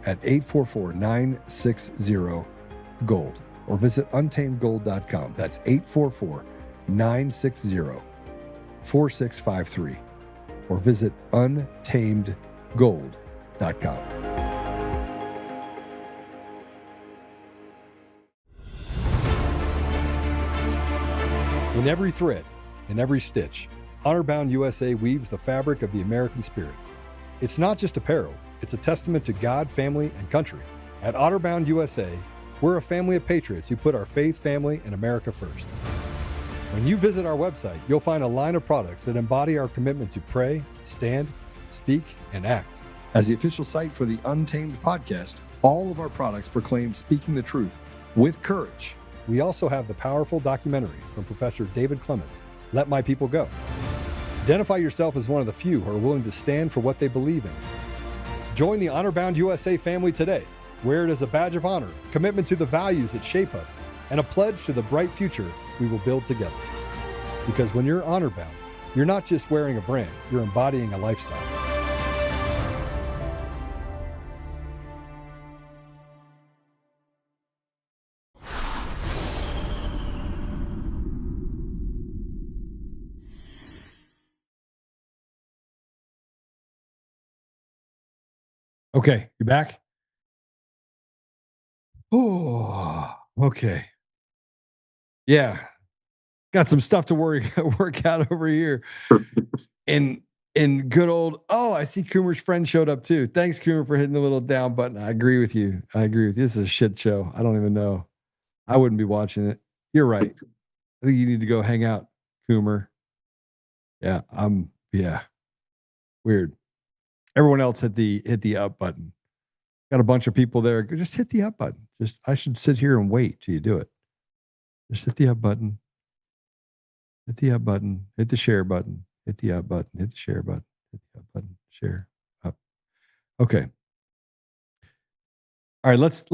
at 844-960-GOLD or visit untamedgold.com. That's 844-960-4653 or visit untamedgold.com. In every thread, in every stitch, Honor-Bound USA weaves the fabric of the American spirit. It's not just apparel, it's a testament to God, family, and country. At Honor-Bound USA, we're a family of patriots who put our faith, family, and America first. When you visit our website, you'll find a line of products that embody our commitment to pray, stand, speak, and act. As the official site for the Untamed podcast, all of our products proclaim speaking the truth with courage. We also have the powerful documentary from Professor David Clements, Let My People Go. Identify yourself as one of the few who are willing to stand for what they believe in. Join the Honor-Bound USA family today. Wear it as a badge of honor, commitment to the values that shape us, and a pledge to the bright future we will build together. Because when you're honor-bound, you're not just wearing a brand, you're embodying a lifestyle. Okay, you back? Oh, okay. Yeah. got some stuff to work out over here. And good old, I see Coomer's friend showed up too. Thanks, Coomer, for hitting the little down button. I agree with you. This is a shit show. I don't even know. I wouldn't be watching it. You're right. I think you need to go hang out, Coomer. Yeah, weird. Everyone else hit the up button. Got a bunch of people there. Just hit the up button. I should sit here and wait till you do it. Just hit the up button. Hit the up button. Hit the share button. Hit the up button. Hit the share button. Hit the up button. Share up. Okay. All right. Let's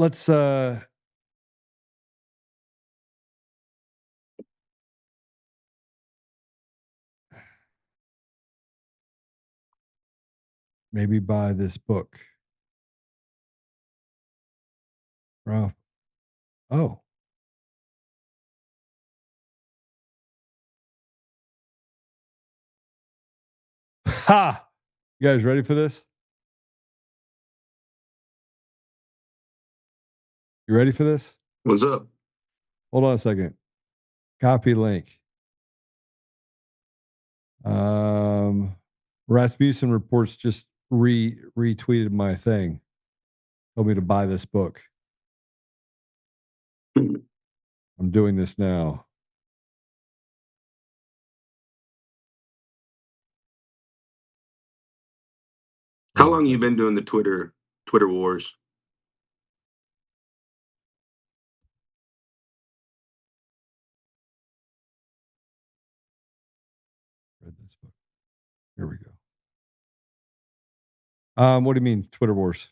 maybe buy this book. Ralph. Oh. Ha! You guys ready for this? You ready for this? What's up? Hold on a second. Copy link. Rasmussen Reports just retweeted my thing. Told me to buy this book. I'm doing this now. How long you been doing the Twitter wars? Read this book. Here we go. What do you mean, Twitter wars?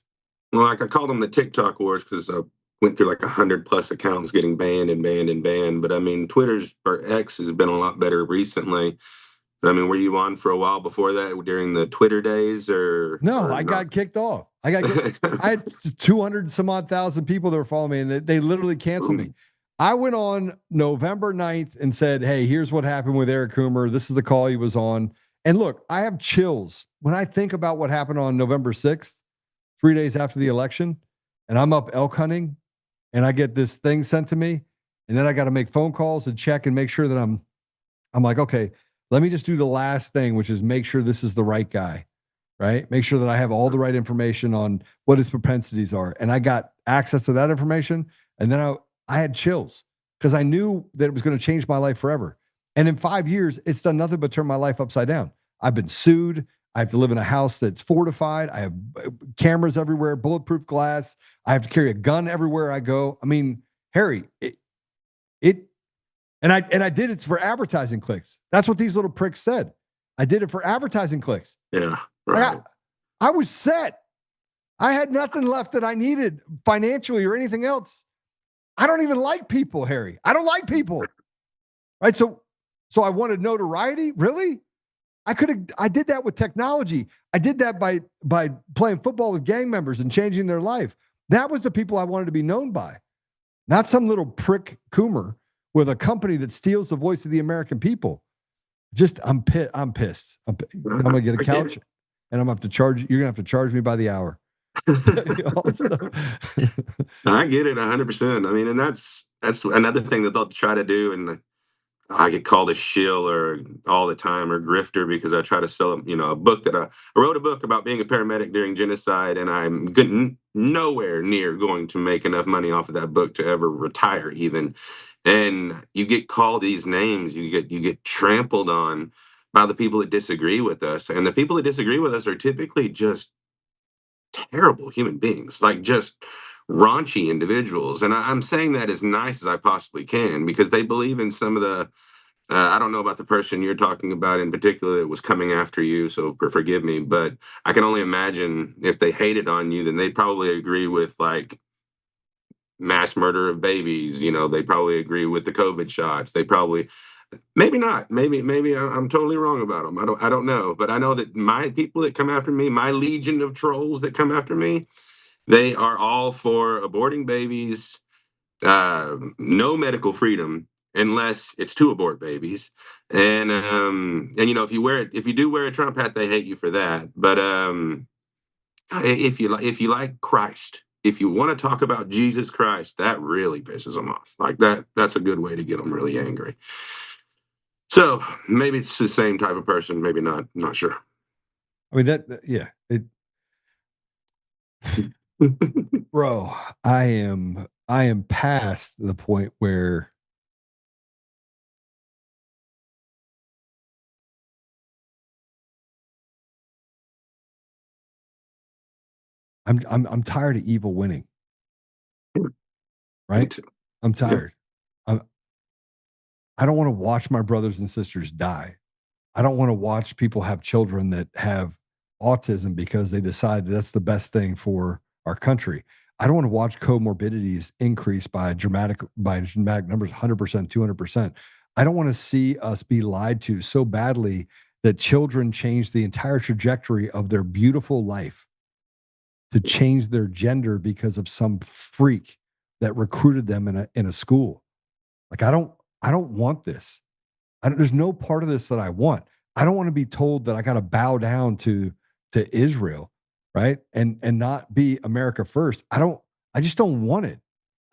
Well, like I called them the TikTok wars because I went through like 100+ accounts getting banned and banned and banned. But I mean, X has been a lot better recently. But I mean, were you on for a while before that during the Twitter days or? No, I got kicked off. I had 200 some odd thousand people that were following me, and they literally canceled me. I went on November 9th and said, hey, here's what happened with Eric Coomer. This is the call he was on. And look, I have chills when I think about what happened on November 6th, 3 days after the election, and I'm up elk hunting, and I get this thing sent to me, and then I got to make phone calls and check and make sure that I'm like, okay, let me just do the last thing, which is make sure this is the right guy, right? Make sure that I have all the right information on what his propensities are. And I got access to that information, and then I had chills because I knew that it was going to change my life forever. And in 5 years, it's done nothing but turn my life upside down. I've been sued. I have to live in a house that's fortified. I have cameras everywhere, bulletproof glass. I have to carry a gun everywhere I go. I mean, Harry, and I did it for advertising clicks. That's what these little pricks said. I did it for advertising clicks. Yeah, right. I was set. I had nothing left that I needed financially or anything else. I don't even like people, Harry. I don't like people. Right? So I wanted notoriety? Really? I did that with technology. I did that by playing football with gang members and changing their life. That was the people I wanted to be known by. Not some little prick Coomer with a company that steals the voice of the American people. I'm pissed. I'm going to get a couch and I'm going to have to charge. You're going to have to charge me by the hour. I get it 100%. I mean, and that's another thing that they'll try to do. And I get called a shill or all the time or grifter because I try to sell a book that I wrote a book about being a paramedic during genocide, and I'm nowhere near going to make enough money off of that book to ever retire even. And you get called these names, you get trampled on by the people that disagree with us, and the people that disagree with us are typically just terrible human beings, like just raunchy individuals. And I'm saying that as nice as I possibly can because they believe in some of the I don't know about the person you're talking about in particular that was coming after you, so forgive me, but I can only imagine if they hated on you, then they'd probably agree with like mass murder of babies. They probably agree with the COVID shots. They probably, maybe not. Maybe I'm totally wrong about them. I don't know, but I know that my people that come after me, my legion of trolls that come after me, they are all for aborting babies, no medical freedom unless it's to abort babies, and if you do wear a Trump hat, they hate you for that. But if you like Christ, if you want to talk about Jesus Christ, that really pisses them off. Like that's a good way to get them really angry. So maybe it's the same type of person, maybe not. I'm not sure. I mean, yeah. Bro, I am past the point where I'm tired of evil winning. Right? I'm tired. I don't want to watch my brothers and sisters die. I don't want to watch people have children that have autism because they decide that's the best thing for our country. I don't want to watch comorbidities increase by dramatic numbers, 100%, 200%. I don't want to see us be lied to so badly that children change the entire trajectory of their beautiful life to change their gender because of some freak that recruited them in a school. Like I don't want this. There's no part of this that I want. I don't want to be told that I got to bow down to Israel, right? And not be America first. I just don't want it.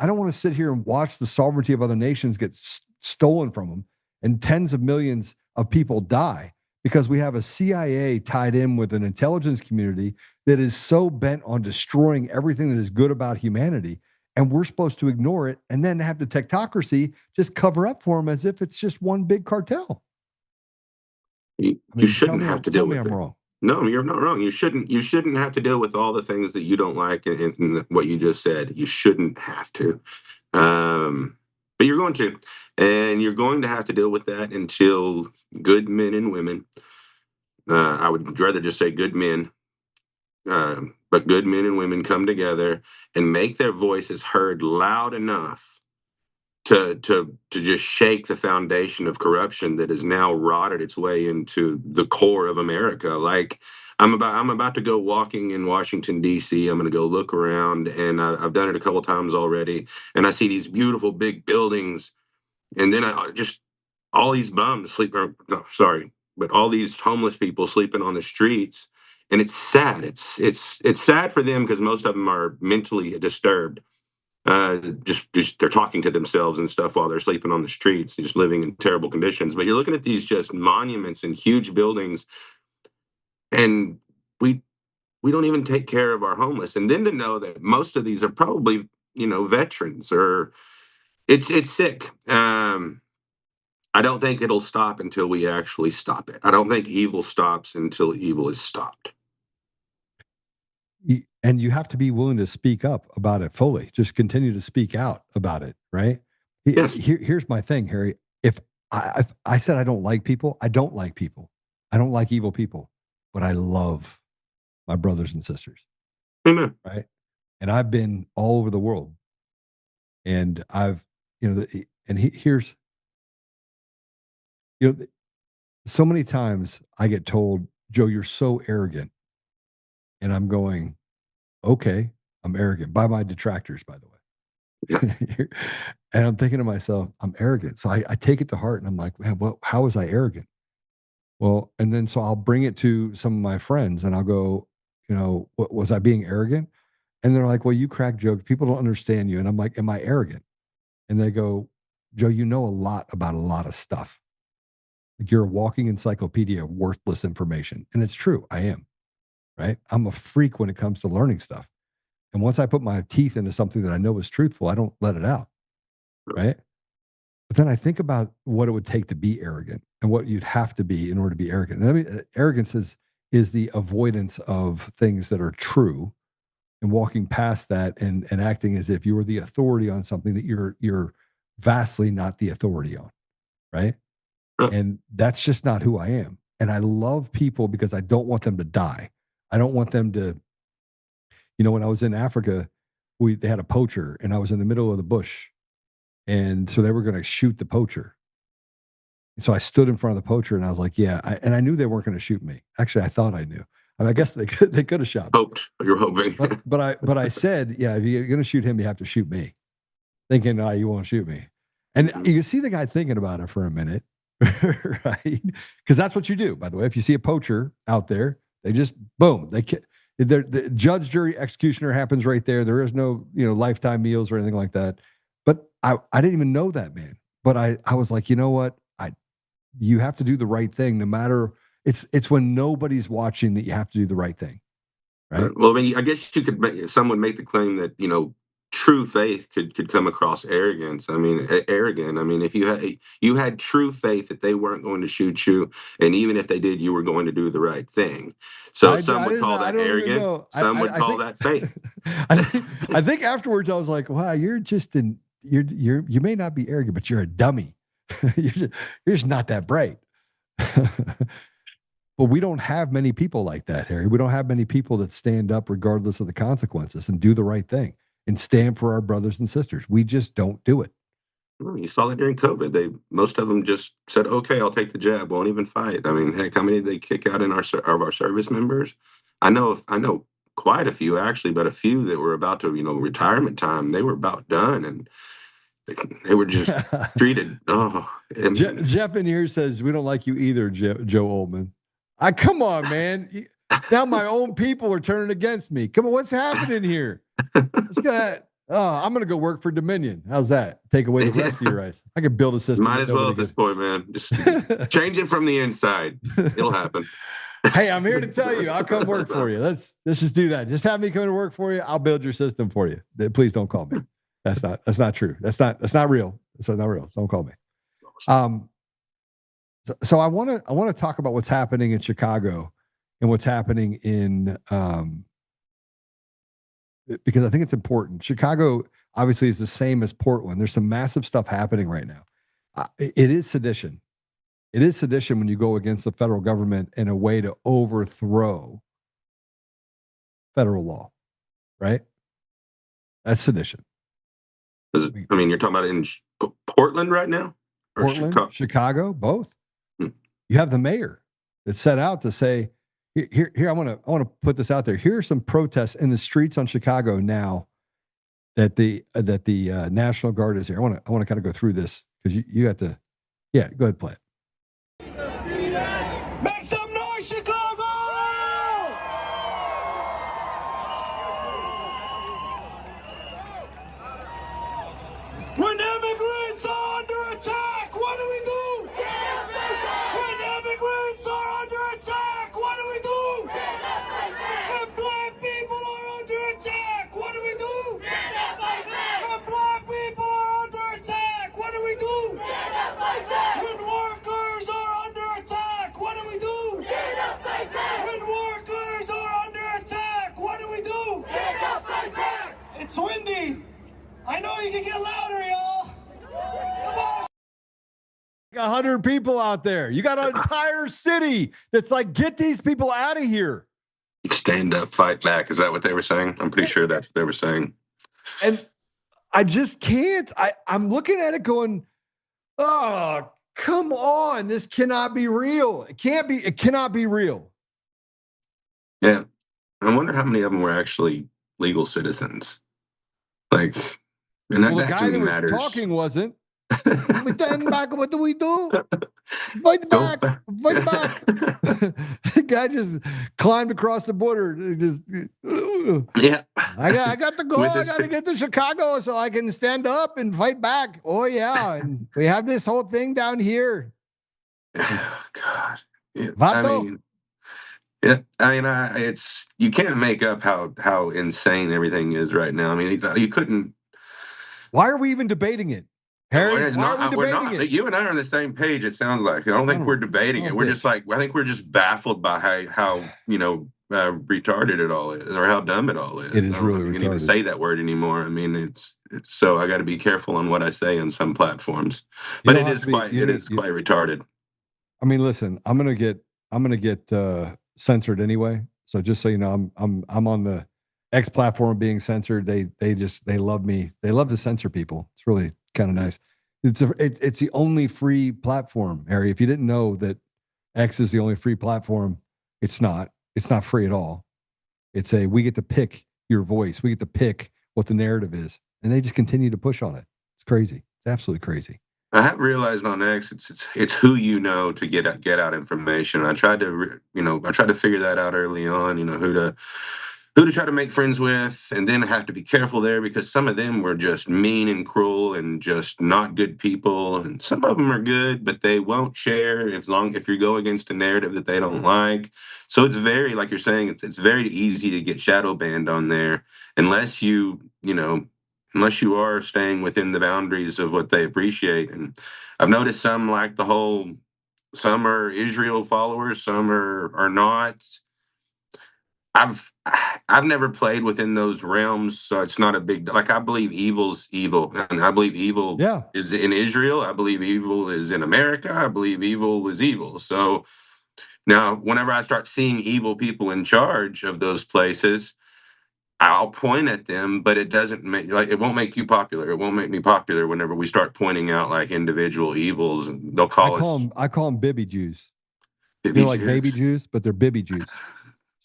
I don't want to sit here and watch the sovereignty of other nations get stolen from them and tens of millions of people die because we have a CIA tied in with an intelligence community that is so bent on destroying everything that is good about humanity. And we're supposed to ignore it and then have the technocracy just cover up for them as if it's just one big cartel. You shouldn't have to deal with it. I'm wrong. No, you're not wrong. You shouldn't have to deal with all the things that you don't like and what you just said. You shouldn't have to. But you're going to. And you're going to have to deal with that until good men and women, I would rather just say good men, but good men and women come together and make their voices heard loud enough to just shake the foundation of corruption that has now rotted its way into the core of America. Like I'm about to go walking in Washington, D.C. I'm going to go look around, and I've done it a couple of times already, and I see these beautiful big buildings, and then I just all these bums sleeping. No, sorry, but all these homeless people sleeping on the streets. And it's sad. It's sad for them because most of them are mentally disturbed. Just they're talking to themselves and stuff while they're sleeping on the streets, just living in terrible conditions. But you're looking at these just monuments and huge buildings, and we don't even take care of our homeless. And then to know that most of these are probably veterans, or it's sick. I don't think it'll stop until we actually stop it. I don't think evil stops until evil is stopped. And you have to be willing to speak up about it fully. Just continue to speak out about it, right? Yes. Here's my thing, Harry. If I said I don't like people, I don't like people. I don't like evil people, but I love my brothers and sisters. Amen. Right? And I've been all over the world, and I've, here's, so many times I get told, Joe, you're so arrogant. And I'm going, okay, I'm arrogant by my detractors, by the way. And I'm thinking to myself, I'm arrogant. So I take it to heart and I'm like, man, well, how was I arrogant? Well, and then so I'll bring it to some of my friends and I'll go, what was I being arrogant? And they're like, well, you crack jokes. People don't understand you. And I'm like, am I arrogant? And they go, Joe, you know a lot about a lot of stuff. Like you're a walking encyclopedia of worthless information. And it's true. I am. Right? I'm a freak when it comes to learning stuff. And once I put my teeth into something that I know is truthful, I don't let it out. Right? But then I think about what it would take to be arrogant and what you'd have to be in order to be arrogant. And I mean, arrogance is the avoidance of things that are true and walking past that and acting as if you were the authority on something that you're vastly not the authority on. Right? And that's just not who I am. And I love people because I don't want them to die. I don't want them to, when I was in Africa, they had a poacher and I was in the middle of the bush. And so they were going to shoot the poacher. And so I stood in front of the poacher and I was like, yeah. And I knew they weren't going to shoot me. Actually, I thought I knew. I guess they could have shot me. You're hoping. but I said, yeah, if you're going to shoot him, you have to shoot me. Thinking, no, you won't shoot me. And you can see the guy thinking about it for a minute, right? Because that's what you do, by the way. If you see a poacher out there, they just, boom, the judge, jury, executioner happens right there. There is no, lifetime meals or anything like that. But I didn't even know that man. But I was like, you know what? you have to do the right thing, no matter. It's when nobody's watching that you have to do the right thing, right? Well, I mean, I guess you could some would make the claim that true faith could come across arrogance. I mean, arrogant. I mean, if you had true faith that they weren't going to shoot you, and even if they did, you were going to do the right thing. So some would call that arrogant. Some would call that faith. I think afterwards I was like, wow, you're you may not be arrogant, but you're a dummy. You're just not that bright. But we don't have many people like that, Harry. We don't have many people that stand up regardless of the consequences and do the right thing and stand for our brothers and sisters. We just don't do it. You saw that during COVID. Most of them just said, "Okay, I'll take the jab. Won't even fight." I mean, heck, how many did they kick out of our service members? I know quite a few actually, but a few that were about to retirement time. They were about done, and they were just treated. Jeff in here says, "We don't like you either, Joe Oltmann." Come on, man. Now my own people are turning against me. Come on, what's happening here? I'm going to go work for Dominion. How's that? Take away the rest of your rights. I could build a system. Might as well at this point, man. Just change it from the inside. It'll happen. Hey, I'm here to tell you, I'll come work for you. Let's just do that. Just have me come to work for you. I'll build your system for you. Please don't call me. That's not true. That's not real. That's not real. Don't call me. So I want to talk about what's happening in Chicago and what's happening in because I think it's important. Chicago obviously is the same as Portland. There's some massive stuff happening right now. It is sedition. It is sedition when you go against the federal government in a way to overthrow federal law, right? That's sedition. I mean, you're talking about in Portland right now? Or Portland, Chicago, both. You have the mayor that set out to say, here, I want to put this out there. Here are some protests in the streets on Chicago now that the National Guard is here. I want to kind of go through this because you have to. Yeah, go ahead, play it. Make some noise, Chicago! When immigrants are under attack, what do we do? When immigrants are under attack, what do we do? When black people are under attack, what do we do? When black people are under attack, what do we do? When workers are under attack, what do we do? When workers are under attack, what do we do? It's windy. I know you can get louder, y'all. Come on. 100 people out there. You got an entire city that's like, get these people out of here. Stand up, fight back. Is that what they were saying? I'm pretty sure that's what they were saying. And I just can't. I'm looking at it going, oh, come on. This cannot be real. It cannot be real. Yeah. I wonder how many of them were actually legal citizens. Like, and that, well, the guy that was matters. talking wasn't. We stand back. What do we do? Fight back. Fight back. The guy just climbed across the border. Yeah. I got to go. I got to get to Chicago so I can stand up and fight back. Oh, yeah. And we have this whole thing down here. Oh, God. Yeah. Vato. It's you can't make up how insane everything is right now. I mean, you couldn't. Why are we even debating it? Harry, why are we debating it? You and I are on the same page, it sounds like. I don't think we're debating it. We're just like, I think we're just baffled by how retarded it all is, or how dumb it all is. It is really retarded. You can't even say that word anymore. I mean, it's so I got to be careful on what I say on some platforms. But it is quite retarded. I mean, listen, I'm gonna get censored anyway. So just so you know, I'm on the X platform being censored. They love me. They love to censor people. It's really kind of nice. It's the only free platform, Harry. If you didn't know that X is the only free platform, it's not free at all. We get to pick your voice. We get to pick what the narrative is, and they just continue to push on it. It's crazy. It's absolutely crazy. I have realized on X, it's who you know to get out information. I tried to figure that out early on. who to try to make friends with, and then have to be careful there because some of them were just mean and cruel and just not good people, and some of them are good, but they won't share if you go against a narrative that they don't like. So it's very, like you're saying, it's very easy to get shadow banned on there unless unless you are staying within the boundaries of what they appreciate. And I've noticed some like some are Israel followers, some are not. I've never played within those realms, so it's not a big like. I believe evil's evil, and I believe evil is in Israel. I believe evil is in America. I believe evil is evil. So now, whenever I start seeing evil people in charge of those places, I'll point at them, but it doesn't make it won't make you popular. It won't make me popular whenever we start pointing out like individual evils. And they'll call us. I call them Bibi Jews. Bibi like Jews? baby Jews, but they're Bibi Jews.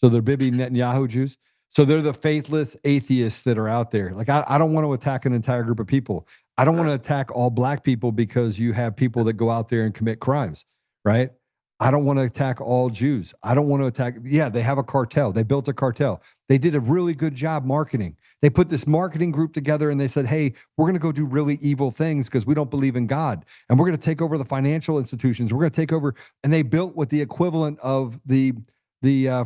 So they're Bibi Netanyahu Jews. So they're the faithless atheists that are out there. Like I don't want to attack an entire group of people. I don't want to attack all black people because you have people that go out there and commit crimes, right? I don't want to attack all Jews. I don't want to attack. Yeah, they have a cartel. They built a cartel. They did a really good job marketing. They put this marketing group together and they said, hey, we're going to go do really evil things because we don't believe in God. And we're going to take over the financial institutions. We're going to take over. And they built what the equivalent of the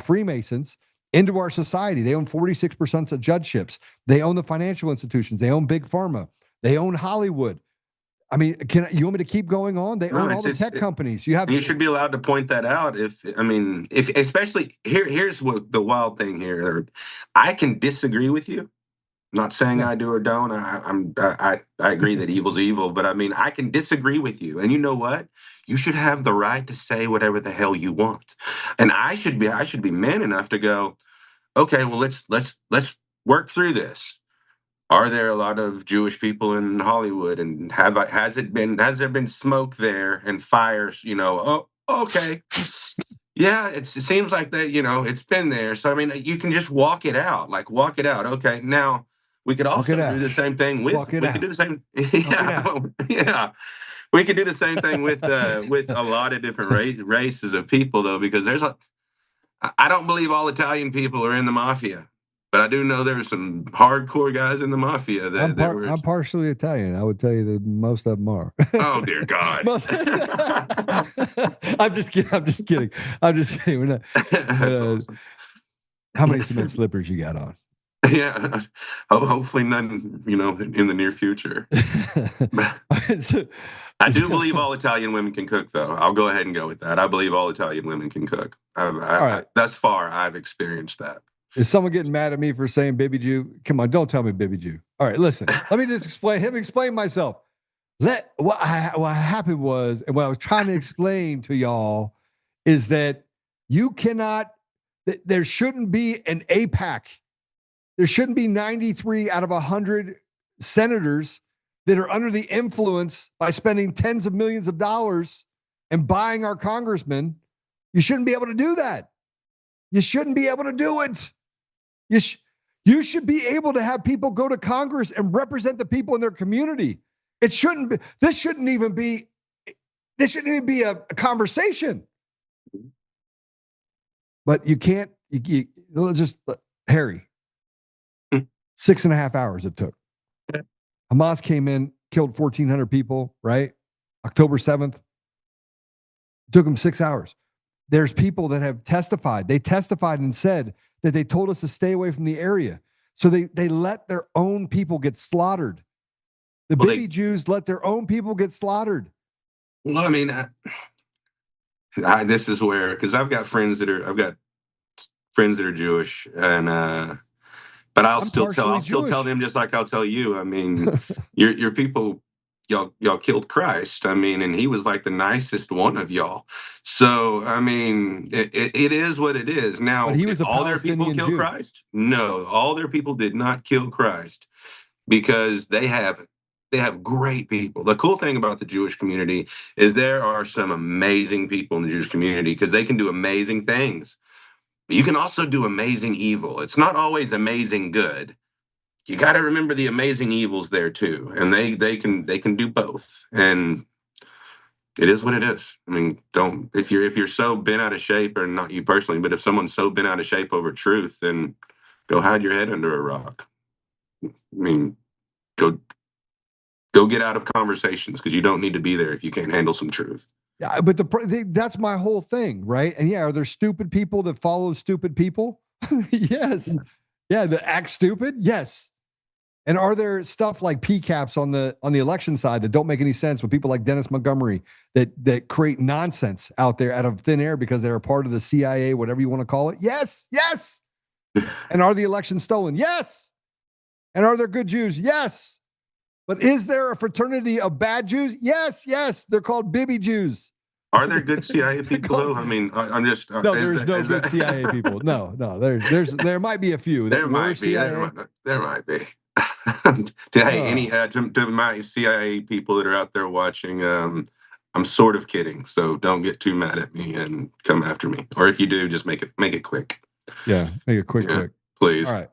Freemasons into our society. They own 46% of judgeships. They own the financial institutions. They own Big Pharma. They own Hollywood. I mean, you want me to keep going on? They own all the tech companies. You should be allowed to point that out. If especially here's what the wild thing here. I can disagree with you. Not saying I do or don't. I agree that evil's evil, but I mean I can disagree with you. And you know what? You should have the right to say whatever the hell you want. And I should be man enough to go, okay, well let's work through this. Are there a lot of Jewish people in Hollywood, and has there been smoke there and fires? Oh, okay, yeah, it seems like that. It's been there. So I mean, you can just walk it out. Okay, now we could also do the same thing with. We could do the same. Yeah, yeah. We could do the same thing with a lot of different races of people, though, because I don't believe all Italian people are in the mafia. But I do know there's some hardcore guys in the mafia I'm partially Italian. I would tell you that most of them are. Oh dear God! I'm just kidding. We're not, awesome. How many cement slippers you got on? Yeah, hopefully none. In the near future. I do believe all Italian women can cook, though. I'll go ahead and go with that. I believe all Italian women can cook. Thus far, I've experienced that. Is someone getting mad at me for saying Bibi Jew? Come on, don't tell me Bibi Jew. All right, listen. Let me just explain myself. What happened was, and what I was trying to explain to y'all is that you cannot. There shouldn't be an AIPAC. There shouldn't be 93 out of 100 senators that are under the influence by spending tens of millions of dollars and buying our congressmen. You shouldn't be able to do that. You shouldn't be able to do it. You should be able to have people go to Congress and represent the people in their community. This shouldn't even be a conversation. But you can't, Harry, 6.5 hours it took. Hamas came in, killed 1,400 people, right? October 7th. It took them 6 hours. There's people that have testified. They testified and said that they told us to stay away from the area. So they let their own people get slaughtered. Bibi Jews let their own people get slaughtered. Well, I mean, this is where, because I've got friends that are Jewish, and but I'll still tell them just like I'll tell you. I mean, your people. Y'all killed Christ. I mean, and he was like the nicest one of y'all. So, I mean, it is what it is. Now, but he was all their people kill Christ? No, all their people did not kill Christ because they have great people. The cool thing about the Jewish community is there are some amazing people in the Jewish community because they can do amazing things. But you can also do amazing evil. It's not always amazing good. You got to remember the amazing evils there too, and they can do both. And it is what it is. I mean, if you're so bent out of shape, or not you personally, but if someone's so bent out of shape over truth, then Go hide your head under a rock. I mean, go get out of conversations because you don't need to be there if you can't handle some truth. Yeah, but that's my whole thing, right? And yeah, are there stupid people that follow stupid people? Yes. Yeah, that act stupid? Yes. And are there stuff like PCAPs on the election side that don't make any sense with people like Dennis Montgomery that create nonsense out there out of thin air because they're a part of the CIA, whatever you want to call it? Yes, yes. And are the elections stolen? Yes. And are there good Jews? Yes. But is there a fraternity of bad Jews? Yes, yes. They're called Bibi Jews. Are there good CIA people though? I mean, I'm just no. There's no good CIA people. No. There might be a few. There might be. There might be. To my CIA people that are out there watching, I'm sort of kidding. So don't get too mad at me and come after me. Or if you do, just make it quick. Yeah, make it quick. Please. All right.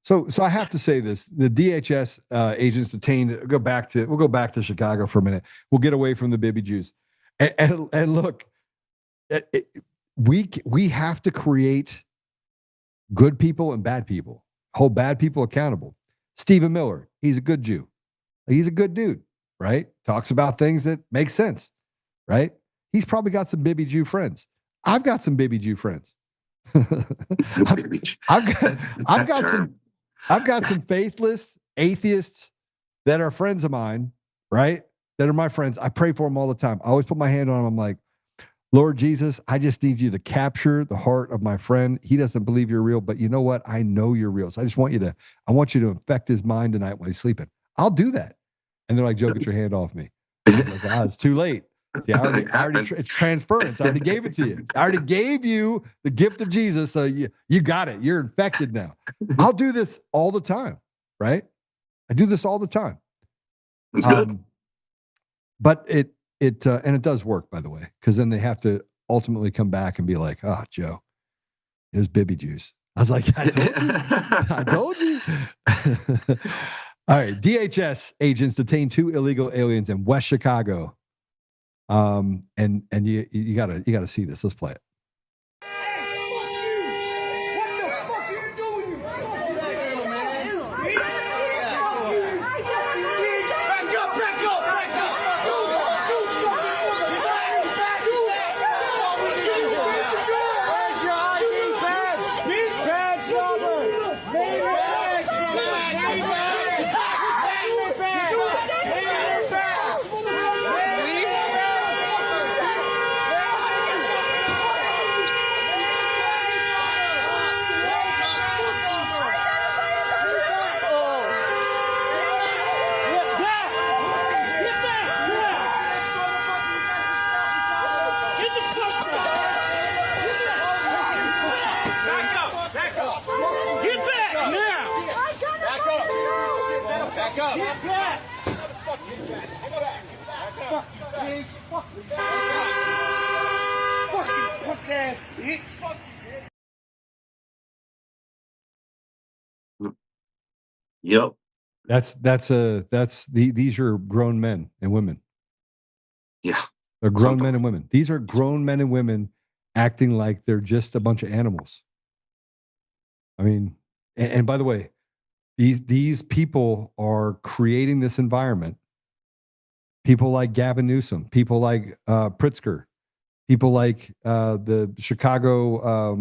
So I have to say this: the DHS agents detained. We'll go back to Chicago for a minute. We'll get away from the Bibi Jews, and look, we have to create good people and bad people. Hold bad people accountable. Stephen Miller, he's a good Jew. He's a good dude, right? Talks about things that make sense, right? He's probably got some Bibi Jew friends. I've got some Bibi Jew friends. I've got some faithless atheists that are friends of mine, right? That are my friends. I pray for them all the time. I always put my hand on them. I'm like, Lord Jesus, I just need you to capture the heart of my friend. He doesn't believe you're real, but you know what? I know you're real. So I want you to infect his mind tonight when he's sleeping. I'll do that. And they're like, Joe, get your hand off me. I was like, it's too late. See, it's transference. I already gave it to you. I already gave you the gift of Jesus. So you got it. You're infected now. I'll do this all the time, right? I do this all the time. That's good. But it does work, by the way, because then they have to ultimately come back and be like, oh, Joe, it was Bibi Juice. I was like, I told you. All right. DHS agents detained 2 illegal aliens in West Chicago. And you gotta see this. Let's play it. Yep. These are grown men and women. Yeah. They're grown men and women. These are grown men and women acting like they're just a bunch of animals. I mean, and by the way, these people are creating this environment. People like Gavin Newsom, people like Pritzker, people like the Chicago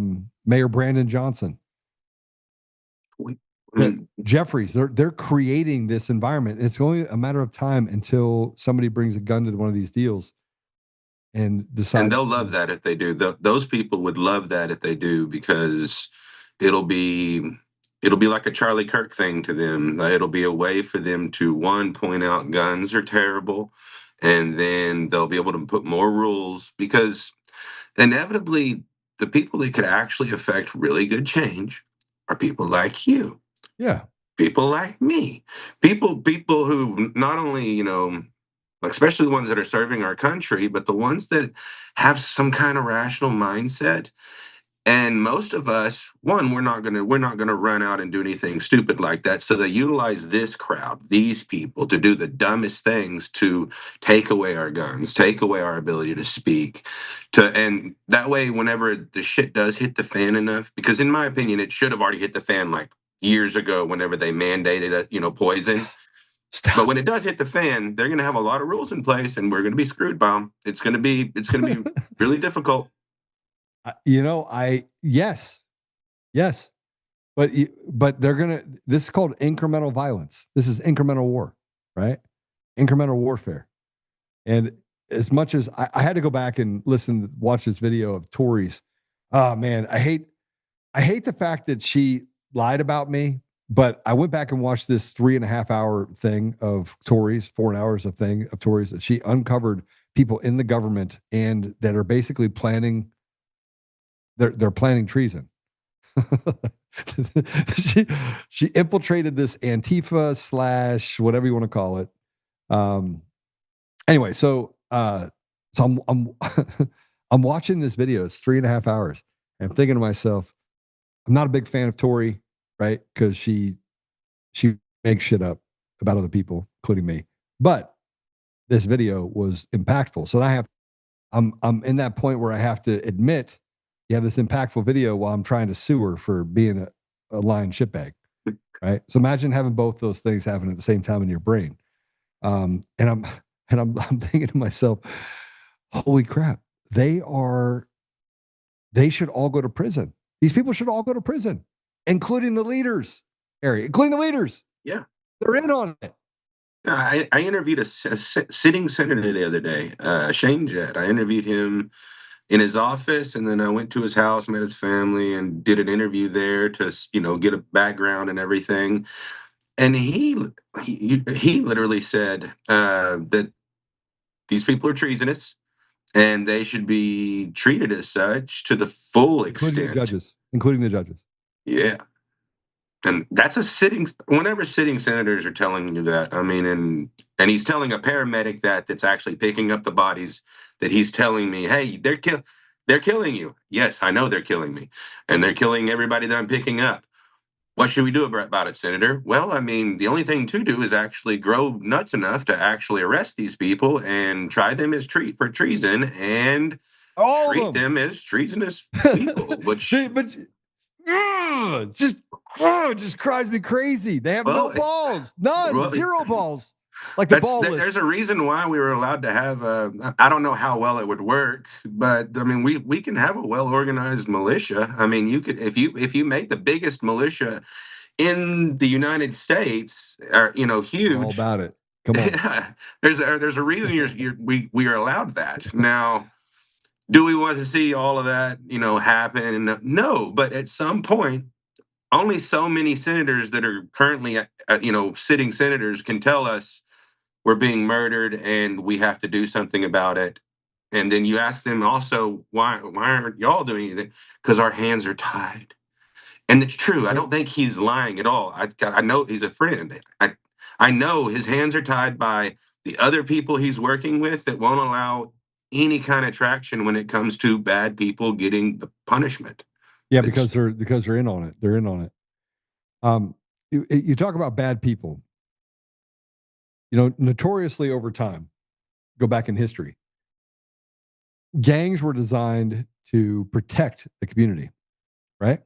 Mayor Brandon Johnson. Jeffries, they're creating this environment. It's only a matter of time until somebody brings a gun to one of these deals and decides. And they'll love that if they do. Those people would love that if they do, because it'll be like a Charlie Kirk thing to them. It'll be a way for them to, one, point out guns are terrible, and then they'll be able to put more rules, because inevitably the people that could actually affect really good change are people like you. Yeah. People like me. People who not only, especially the ones that are serving our country, but the ones that have some kind of rational mindset And most of us, one, we're not gonna run out and do anything stupid like that. So they utilize this crowd, these people, to do the dumbest things to take away our guns, take away our ability to speak. And that way, whenever the shit does hit the fan enough, because in my opinion, it should have already hit the fan like years ago, whenever they mandated poison. But when it does hit the fan, they're gonna have a lot of rules in place, and we're gonna be screwed by them. It's gonna be really difficult. Yes, but they're gonna. This is called incremental violence. This is incremental war, right? Incremental warfare. And as much as I had to go back and watch this video of Tori's. Oh man, I hate the fact that she lied about me. But I went back and watched this 3.5 hour thing of Tori's, 4 hours of Tori's, that she uncovered people in the government and that are basically planning. They're planning treason. she infiltrated this Antifa / whatever you want to call it. Anyway, so I'm I'm watching this video. It's 3.5 hours. And I'm thinking to myself, I'm not a big fan of Tori, right? Because she makes shit up about other people, including me. But this video was impactful. So I'm in that point where I have to admit, you have this impactful video while I'm trying to sue her for being a lying shitbag, right? So imagine having both those things happen at the same time in your brain. And I'm thinking to myself, holy crap, they should all go to prison. These people should all go to prison, including the leaders, including the leaders. Yeah. They're in on it. I interviewed a sitting senator the other day, Shane Jett. I interviewed him in his office, and then I went to his house, met his family, and did an interview there to, get a background and everything. And he literally said that these people are treasonous, and they should be treated as such to the full extent. Including the judges. Yeah. And that's whenever sitting senators are telling you that, I mean, and he's telling a paramedic that's actually picking up the bodies, that he's telling me, hey, they're killing you. Yes, I know they're killing me. And they're killing everybody that I'm picking up. What should we do about it, Senator? Well, I mean, the only thing to do is actually grow nuts enough to actually arrest these people and try them as for treason and treat them as treasonous people, which... It just drives me crazy. They have no balls, none, zero balls. Like the ball list. There's a reason why we were allowed to have I don't know how well it would work, but I mean, we can have a well-organized militia. I mean, you could, if you make the biggest militia in the United States, huge. All about it. Come on. Yeah, there's a reason we are allowed that. Now, do we want to see all of that, happen? No, but at some point, only so many senators that are currently, sitting senators can tell us we're being murdered and we have to do something about it. And then you ask them also, why aren't y'all doing anything? Because our hands are tied. And it's true. I don't think he's lying at all. I know he's a friend. I know his hands are tied by the other people he's working with that won't allow any kind of traction when it comes to bad people getting the punishment. Yeah, because they're in on it. They're in on it. You talk about bad people. Notoriously over time, go back in history, gangs were designed to protect the community, right?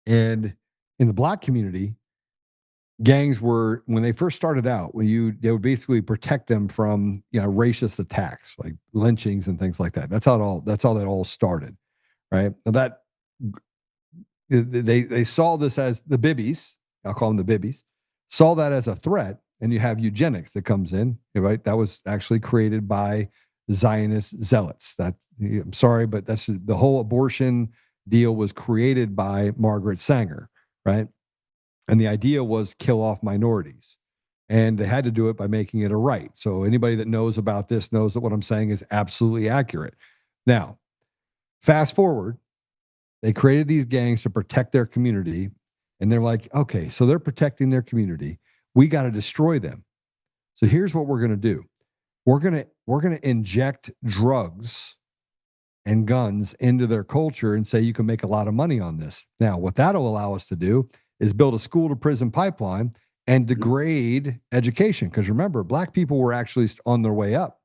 And in the Black community, gangs were, when they first started out, they would basically protect them from racist attacks like lynchings and things like that. That's how that all started, right? Now that they saw this as the bibbies, I'll call them the bibbies, saw that as a threat, and you have eugenics that comes in, right? That was actually created by Zionist zealots. I'm sorry, but that's the whole abortion deal was created by Margaret Sanger, right? And the idea was kill off minorities. And they had to do it by making it a right. So anybody that knows about this knows that what I'm saying is absolutely accurate. Now, fast forward, they created these gangs to protect their community. And they're like, okay, so they're protecting their community. We got to destroy them. So here's what we're going to do. We're going to inject drugs and guns into their culture and say you can make a lot of money on this. Now, what that'll allow us to do is build a school to prison pipeline and degrade education. Because remember, black people were actually on their way up.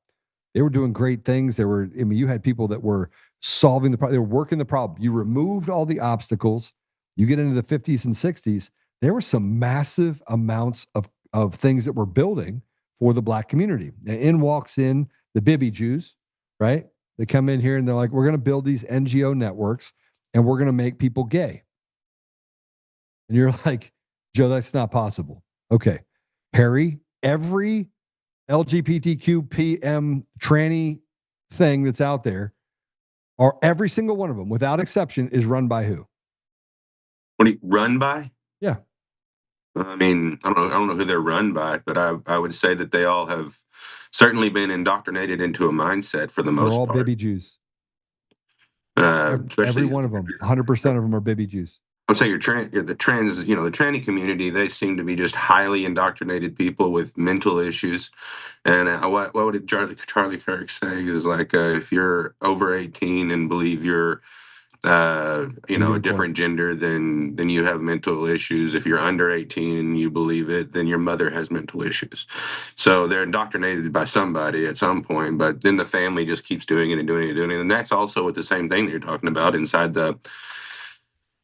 They were doing great things. You had people that were solving the problem. They were working the problem. You removed all the obstacles. You get into the 50s and 60s, there were some massive amounts of things that we're building for the black community. And in walks in the Bibi Jews, right? They come in here and they're like, we're going to build these NGO networks and we're going to make people gay. And you're like, Joe, that's not possible. Okay. Harry, every LGBTQ PM tranny thing that's out there, or every single one of them, without exception, is run by who? What do you run by? Yeah. I mean, I don't know who they're run by, but I would say that they all have certainly been indoctrinated into a mindset for the most part. They're all Bibi Jews. Every one of them, 100% of them are Bibi Jews. I'd say the tranny community, they seem to be just highly indoctrinated people with mental issues. And what did Charlie Kirk say? He was like, if you're over 18 and believe you're a different gender, then you have mental issues. If you're under 18 and you believe it, then your mother has mental issues. So they're indoctrinated by somebody at some point, but then the family just keeps doing it and doing it and doing it. And that's also with the same thing that you're talking about inside the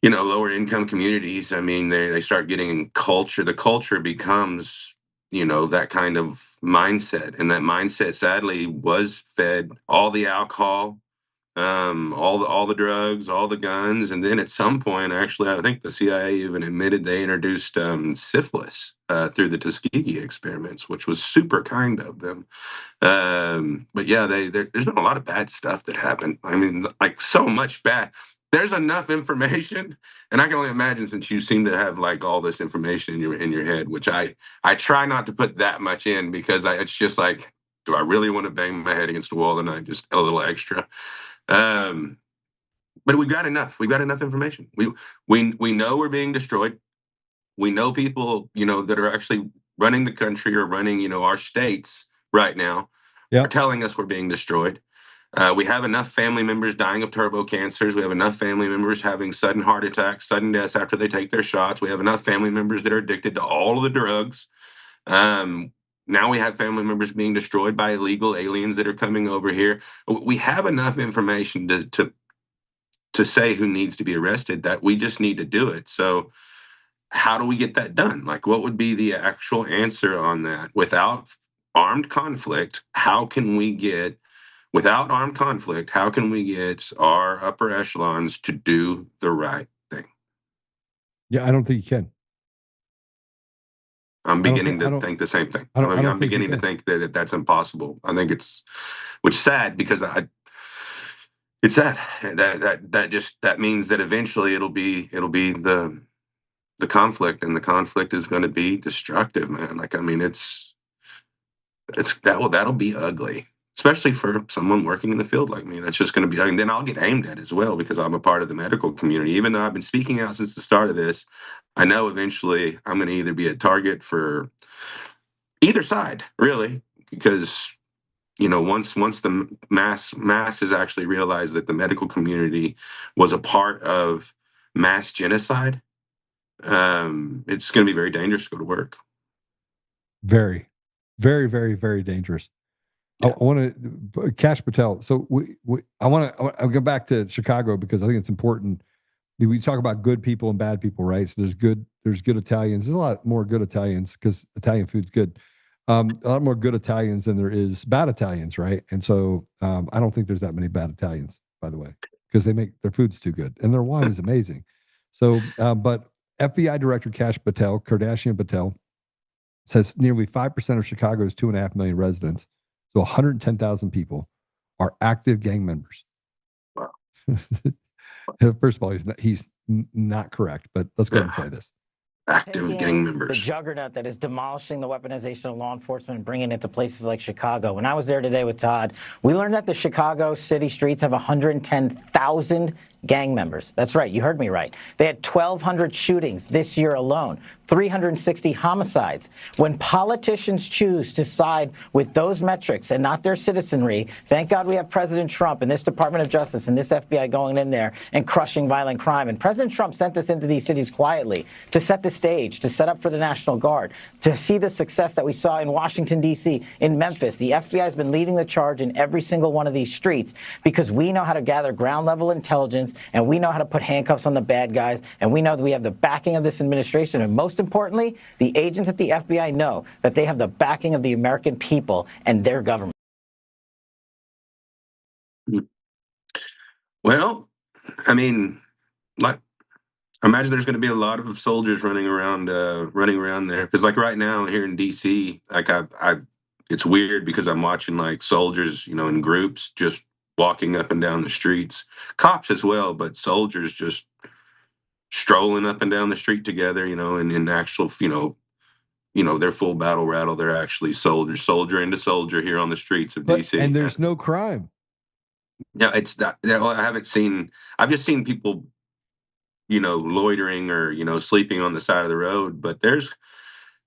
lower income communities. I mean, they start getting culture. The culture becomes, that kind of mindset. And that mindset, sadly, was fed all the alcohol, all the drugs, all the guns. And then at some point, actually, I think the CIA even admitted they introduced syphilis through the Tuskegee experiments, which was super kind of them. But yeah, there's been a lot of bad stuff that happened. I mean, like so much bad. There's enough information, and I can only imagine, since you seem to have like all this information in your head, which I try not to put that much in, because it's just like, do I really want to bang my head against the wall tonight? Just a little extra. But we've got enough. We've got enough information. We know we're being destroyed. We know people, that are actually running the country or running, our states right now are telling us we're being destroyed. We have enough family members dying of turbo cancers. We have enough family members having sudden heart attacks, sudden deaths after they take their shots. We have enough family members that are addicted to all of the drugs. Now we have family members being destroyed by illegal aliens that are coming over here. We have enough information to say who needs to be arrested, that we just need to do it. So how do we get that done? Like, what would be the actual answer on that? Without armed conflict, how can we get our upper echelons to do the right thing? Yeah, I don't think you can. I'm beginning to think the same thing. I'm beginning to think that that's impossible. I think which is sad, because it's sad. That means that eventually it'll be the conflict, and the conflict is going to be destructive, man. Like, I mean, that'll be ugly, especially for someone working in the field like me. That's just going to be ugly. And then I'll get aimed at as well, because I'm a part of the medical community. Even though I've been speaking out since the start of this, I know eventually I'm going to either be a target for either side, really, because once the mass has actually realized that the medical community was a part of mass genocide, it's going to be very dangerous to go to work. Very, very, very, very dangerous. Yeah. I want to Kash Patel. So I want to go back to Chicago, because I think it's important. We talk about good people and bad people, right? So there's good Italians. There's a lot more good Italians, because Italian food's good. A lot more good Italians than there is bad Italians, right? And so I don't think there's that many bad Italians, by the way, because they make their food's too good and their wine is amazing. So, but FBI Director Kash Patel, Kardashian Patel, says nearly 5% of Chicago's 2.5 million residents, so 110,000 people, are active gang members. Wow. First of all, he's not correct, but let's go ahead and play this. Active gang members. The juggernaut that is demolishing the weaponization of law enforcement and bringing it to places like Chicago. When I was there today with Todd, we learned that the Chicago city streets have 110,000 gang members. That's right, you heard me right. They had 1,200 shootings this year alone, 360 homicides. When politicians choose to side with those metrics and not their citizenry, thank God we have President Trump and this Department of Justice and this FBI going in there and crushing violent crime. And President Trump sent us into these cities quietly to set the stage, to set up for the National Guard, to see the success that we saw in Washington, D.C., in Memphis. The FBI has been leading the charge in every single one of these streets because we know how to gather ground-level intelligence, and we know how to put handcuffs on the bad guys, and we know that we have the backing of this administration, and most importantly, the agents at the FBI know that they have the backing of the American people and their government. Well, I mean, like, imagine there's going to be a lot of soldiers running around there, because like right now here in DC, like it's weird because I'm watching like soldiers, you know, in groups just walking up and down the streets, cops as well, but soldiers just strolling up and down the street together, you know, and in actual, they're full battle rattle. They're actually soldiers, soldier into soldier here on the streets of DC. And there's no crime. Yeah, it's not. Well, I've just seen people, you know, loitering or, you know, sleeping on the side of the road. But there's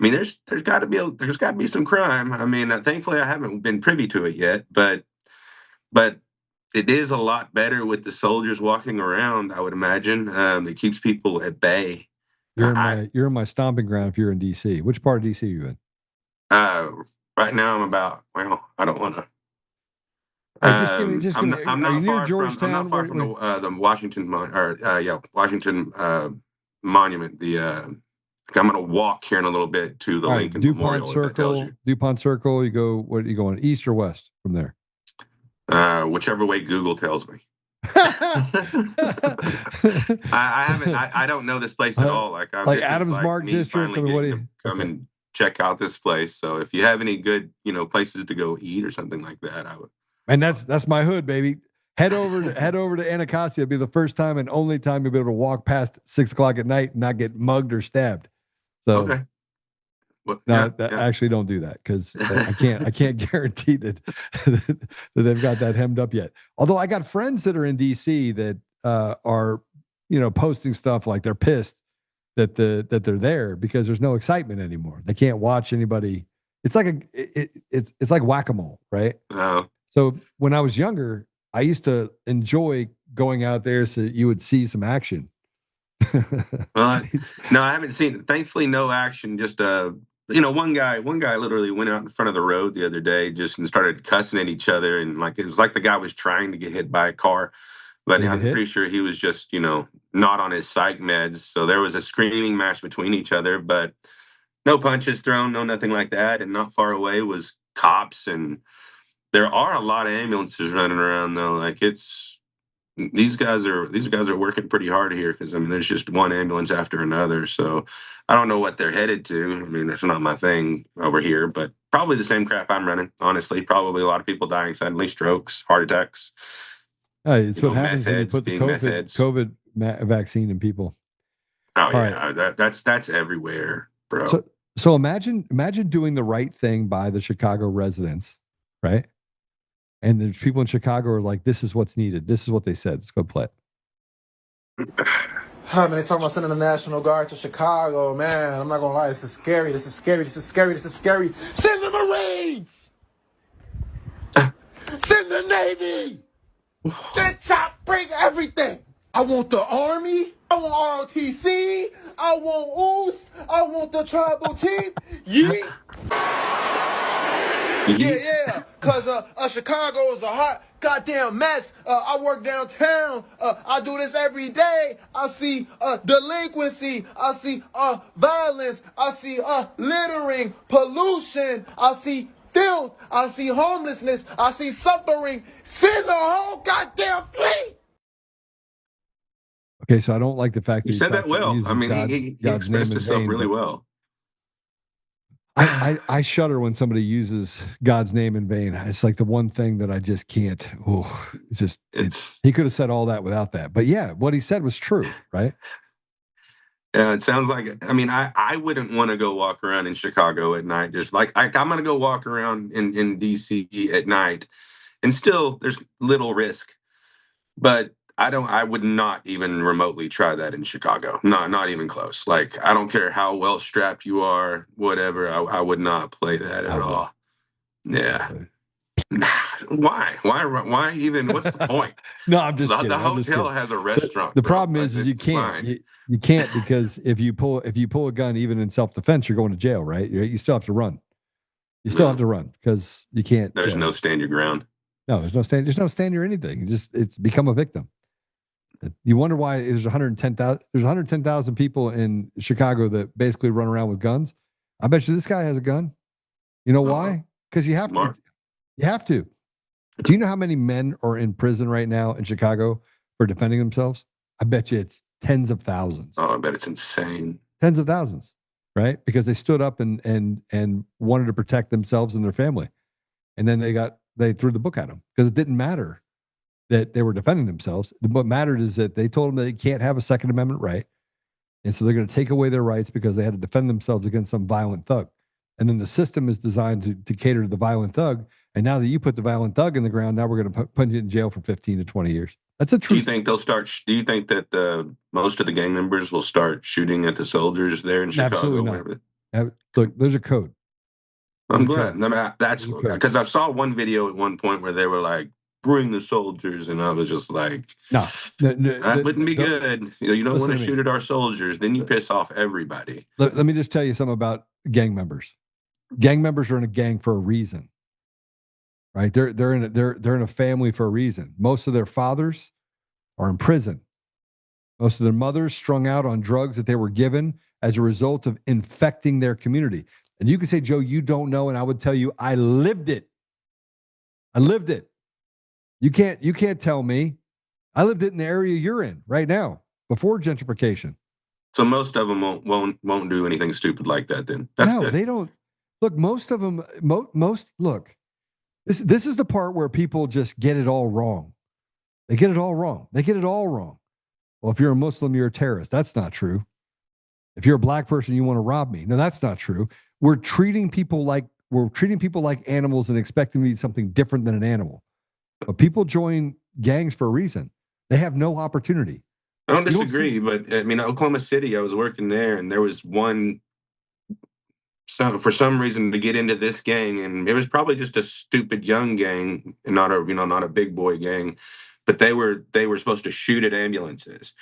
got to be some crime. I mean, thankfully, I haven't been privy to it yet. But it is a lot better with the soldiers walking around, I would imagine. It keeps people at bay. You're in my stomping ground if you're in DC. Which part of DC are you in? Right now, I'm about. Well, I don't want to. I'm not near far Georgetown. I'm not far from the Washington Monument. I'm gonna walk here in a little bit to the Lincoln Memorial. DuPont Circle. You go. What are you going? East or west from there? Whichever way Google tells me. I don't know this place at all. Like Adams Mark District. Come and check out this place. So if you have any good, you know, places to go eat or something like that, I would. And that's my hood, baby. Head over to Anacostia. It'll be the first time and only time you'll be able to walk past 6 o'clock at night and not get mugged or stabbed. So okay. Well, actually don't do that because I can't guarantee that they've got that hemmed up yet. Although I got friends that are in DC that are, you know, posting stuff like they're pissed that they're there because there's no excitement anymore. They can't watch anybody. It's like it's like whack-a-mole, right? Oh. So when I was younger, I used to enjoy going out there so you would see some action. Well, no, I haven't seen. Thankfully, no action. Just one guy literally went out in front of the road the other day and started cussing at each other, and like it was like the guy was trying to get hit by a car, but I'm pretty sure he was just not on his psych meds. So there was a screaming match between each other, but no punches thrown, no nothing like that, and not far away was cops and. There are a lot of ambulances running around though. Like these guys are working pretty hard here because I mean there's just one ambulance after another. So I don't know what they're headed to. I mean that's not my thing over here, but probably the same crap I'm running. Honestly, probably a lot of people dying suddenly, strokes, heart attacks. It's what happens when you put the COVID vaccine in people. Oh yeah, that's everywhere, bro. So imagine doing the right thing by the Chicago residents, right? And there's people in Chicago are like, this is what's needed. This is what they said. Let's go play it. Man, they talking about sending the National Guard to Chicago, man. I'm not going to lie. This is scary. This is scary. This is scary. This is scary. Send the Marines! Send the Navy! Get chop, bring everything. I want the Army. I want ROTC. I want OOS. I want the tribal chief. Yeet. Yeah, because Chicago is a hot goddamn mess. I work downtown. I do this every day. I see delinquency. I see violence. I see littering, pollution. I see filth. I see homelessness. I see suffering. Send the whole goddamn fleet. Okay, so I don't like the fact that he said that well. I mean, he expressed himself really well. I shudder when somebody uses God's name in vain. It's like the one thing that I just can't. Oh, he could have said all that without that. But yeah, what he said was true, right? Yeah, it sounds like. I mean, I wouldn't want to go walk around in Chicago at night. Just like I'm going to go walk around in DC at night, and still there's little risk. But I would not even remotely try that in Chicago. No, not even close. Like, I don't care how well strapped you are, whatever. I would not play that at all. Yeah. Why even? What's the point? No, I'm just kidding. The I'm just hotel kidding. has a restaurant. The bro. problem is you can't. You can't, because if you pull a gun, even in self-defense, you're going to jail, right? You still have to run. You still have to run because you can't. There's no stand your ground. No, there's no stand. There's no stand or anything. It's become a victim. You wonder why there's 110,000. There's 110,000 people in Chicago that basically run around with guns. I bet you this guy has a gun. You know why? Because you have to. You have to. Do you know how many men are in prison right now in Chicago for defending themselves? I bet you it's tens of thousands. Oh, I bet it's insane. Tens of thousands, right? Because they stood up and wanted to protect themselves and their family, and then they threw the book at them because it didn't matter that they were defending themselves. What mattered is that they told them they can't have a Second Amendment right, and so they're going to take away their rights because they had to defend themselves against some violent thug. And then the system is designed to cater to the violent thug. And now that you put the violent thug in the ground, now we're going to put you in jail for 15 to 20 years. That's a truth. Do you think they'll start? Do you think that most of the gang members will start shooting at the soldiers there in Chicago? Absolutely not. Look, there's a code. I'm glad. That's because I saw one video at one point where they were like, "Bring the soldiers," and I was just like, "No, that wouldn't be good. You don't want to shoot at our soldiers. Then you piss off everybody." Let me just tell you something about gang members. Gang members are in a gang for a reason. Right? They're in a family for a reason. Most of their fathers are in prison. Most of their mothers strung out on drugs that they were given as a result of infecting their community. And you can say, Joe, you don't know, and I would tell you, I lived it. I lived it. You can't tell me. I lived it in the area you're in right now before gentrification. So most of them won't do anything stupid like that. Then that's no, good. They don't. Look, most of them. Look. This is the part where people just get it all wrong. They get it all wrong. Well, if you're a Muslim, you're a terrorist. That's not true. If you're a black person, you want to rob me. No, that's not true. We're treating people like animals and expecting them to be something different than an animal. But people join gangs for a reason. They have no opportunity. I don't disagree, but I mean, Oklahoma City, I was working there, and there was one. For some reason to get into this gang, and it was probably just a stupid young gang and not a big boy gang, but they were supposed to shoot at ambulances,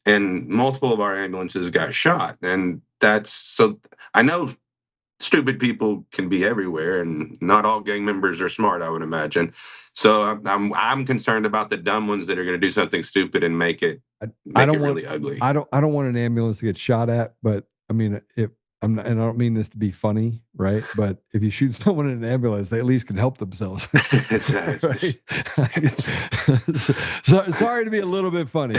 and multiple of our ambulances got shot. And so I know stupid people can be everywhere, and not all gang members are smart, I would imagine. So I'm concerned about the dumb ones that are going to do something stupid and make it really ugly. I don't want an ambulance to get shot at, but I mean, and I don't mean this to be funny, right? But if you shoot someone in an ambulance, they at least can help themselves. Right? So, sorry to be a little bit funny.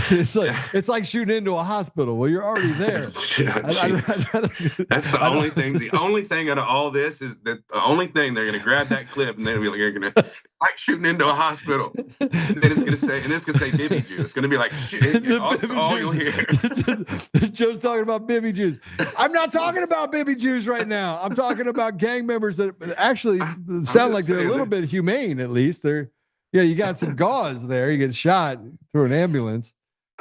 It's like shooting into a hospital. Well, you're already there. That's the only thing. The only thing out of all this is that the only thing they're going to grab that clip and they're going to like shooting into a hospital. And then it's going to say Bibby Jew. It's going to be like all you'll hear. Joe's talking about Bibby Jews. I'm not talking about Bibby Jews right now. I'm talking about gang members that actually sound like they're a little bit humane. At least you got some gauze there. You get shot through an ambulance.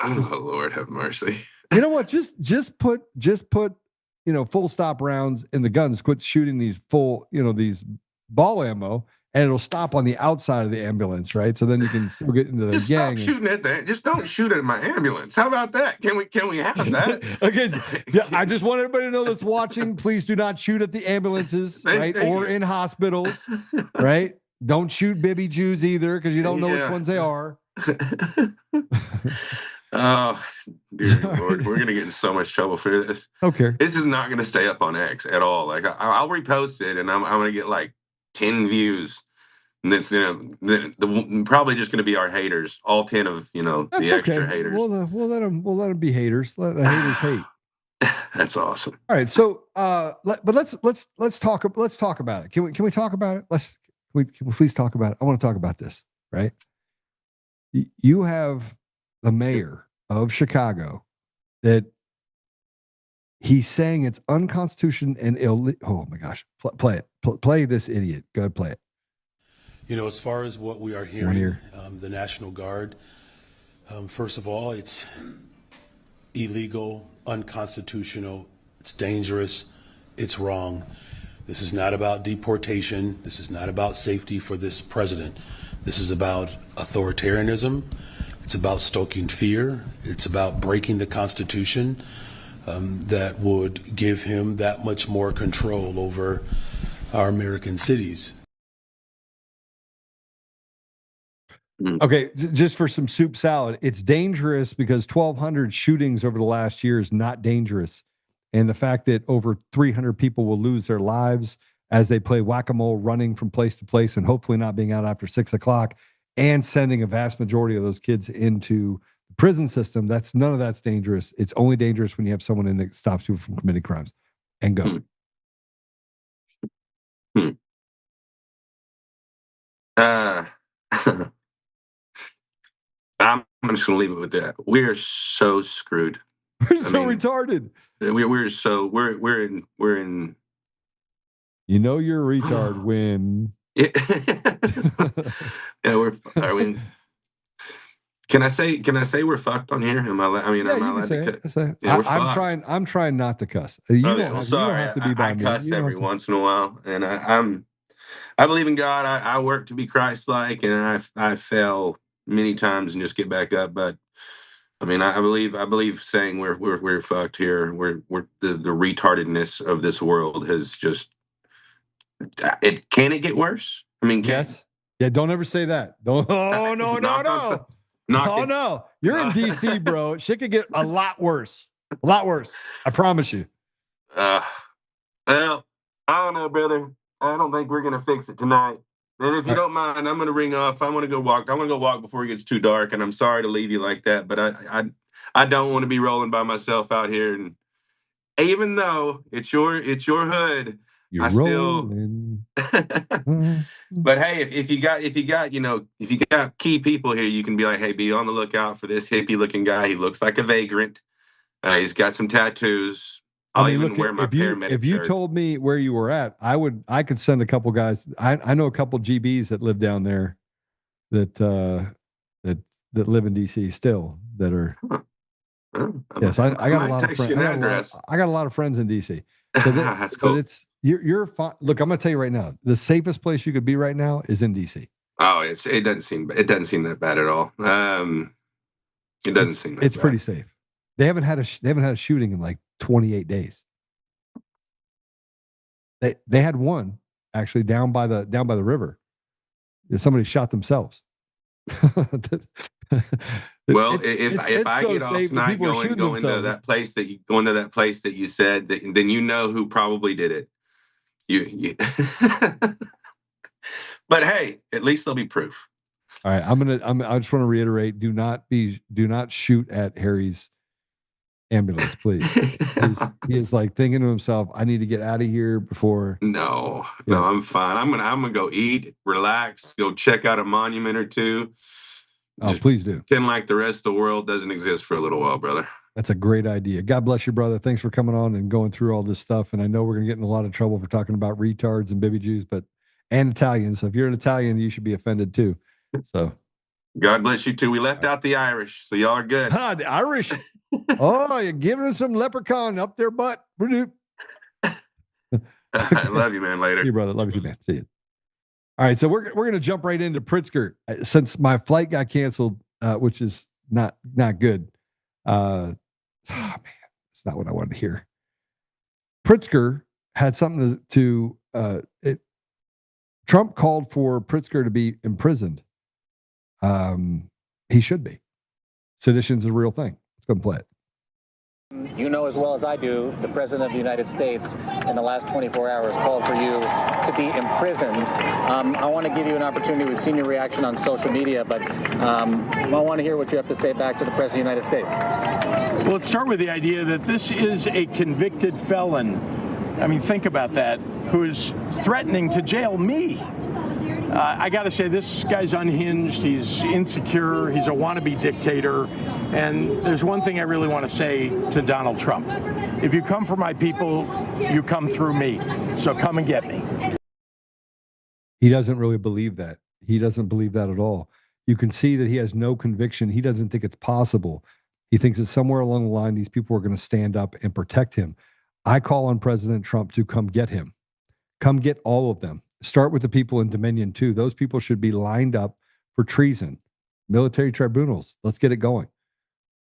Oh, Lord have mercy. You know what? Just put full stop rounds in the guns. Quit shooting these these ball ammo, and it'll stop on the outside of the ambulance, right? So then you can still get into the gang. Stop shooting at that. Just don't shoot at my ambulance. How about that? Can we have that? Okay. I just want everybody to know that's watching. Please do not shoot at the ambulances, right? Or in hospitals, right? Don't shoot Bibby Jews either, because you don't know which ones they are. Oh, dear Lord, we're gonna get in so much trouble for this. Okay, this is not gonna stay up on X at all. Like I'll repost it, and I'm gonna get like 10 views, and it's probably just gonna be our haters, all 10 of That's the extra haters. We'll let them be haters. Let the haters hate. That's awesome. All right, so let's talk about it. Can we talk about it? Can we please talk about it? I want to talk about this. Right, you have the mayor of Chicago that he's saying it's unconstitutional and illegal. Oh my gosh. Play it. Play this idiot. Go ahead, play it. You know, as far as what we are hearing, the National Guard, first of all, it's illegal, unconstitutional, it's dangerous, it's wrong. This is not about deportation. This is not about safety for this president. This is about authoritarianism. It's about stoking fear. It's about breaking the Constitution that would give him that much more control over our American cities. Okay, just for some soup salad, it's dangerous because 1,200 shootings over the last year is not dangerous. And the fact that over 300 people will lose their lives as they play whack-a-mole, running from place to place and hopefully not being out after 6 o'clock and sending a vast majority of those kids into the prison system, none of that's dangerous. It's only dangerous when you have someone in that stops people from committing crimes. And go. I'm just going to leave it with that. We're so screwed. We're so retarded. We're in. You know you're a retard when. Yeah, Can I say we're fucked on here? Am I allowed to cuss? Yeah, I'm trying not to cuss. You don't have to be by I me. cuss every once in a while, and I believe in God. I work to be Christ-like, and I fail many times and just get back up. But I mean, I believe saying we're fucked here. We're the retardedness of this world has just. Can it get worse? I mean, yes. Yeah, don't ever say that. Don't. Oh no. No. You're in DC, bro. Shit could get a lot worse. A lot worse. I promise you. Well, I don't know, brother. I don't think we're gonna fix it tonight. And if you don't mind, I'm gonna ring off. I want to go walk. I want to go walk before it gets too dark. And I'm sorry to leave you like that, but I don't want to be rolling by myself out here. And even though it's your hood. You're rolling. But hey, if you got key people here, you can be like, hey, be on the lookout for this hippie looking guy. He looks like a vagrant. He's got some tattoos. I'll even wear my paramedic If you shirt. told me where you were at, I could send a couple guys. I know a couple GBs that live down there that live in DC still that are. Yes, I got a lot of friends. I got a lot of friends in DC. So that's cool. But you're fine. Look, I'm gonna tell you right now, the safest place you could be right now is in DC. Oh, it doesn't seem that bad at all. It doesn't seem that it's bad. Pretty safe. They haven't had a shooting in like 28 days. They had one actually down by the river. Somebody shot themselves. Well, if I get off tonight going to that place that you said, then you know who probably did it. You. But hey, at least there'll be proof. All right, I just want to reiterate: do not shoot at Harry's ambulance, please. He is like thinking to himself, "I need to get out of here before." No, I'm fine. I'm gonna go eat, relax, go check out a monument or two. Just please do. Pretend like the rest of the world doesn't exist for a little while, brother. That's a great idea. God bless you, brother. Thanks for coming on and going through all this stuff. And I know we're gonna get in a lot of trouble for talking about retards and baby Jews, and Italians. So if you're an Italian, you should be offended too. So God bless you too. We left out the Irish, so y'all are good. The Irish. Oh, you're giving us some leprechaun up their butt. I love you, man. Later. You, brother. Love you too, man. See you. All right, so we're gonna jump right into Pritzker since my flight got canceled, which is not good. Man, it's not what I wanted to hear. Pritzker had something to Trump called for Pritzker to be imprisoned. He should be. Sedition's a real thing. Let's go and play it. You know as well as I do, the President of the United States in the last 24 hours called for you to be imprisoned. I want to give you an opportunity. We've seen your reaction on social media, but I want to hear what you have to say back to the President of the United States. Well, let's start with the idea that this is a convicted felon. I mean, think about that, who is threatening to jail me. I got to say, this guy's unhinged. He's insecure. He's a wannabe dictator. And there's one thing I really want to say to Donald Trump. If you come for my people, you come through me. So come and get me. He doesn't really believe that. He doesn't believe that at all. You can see that he has no conviction. He doesn't think it's possible. He thinks that somewhere along the line, these people are going to stand up and protect him. I call on President Trump to come get him. Come get all of them. Start with the people in Dominion too. Those people should be lined up for treason. Military tribunals. Let's get it going.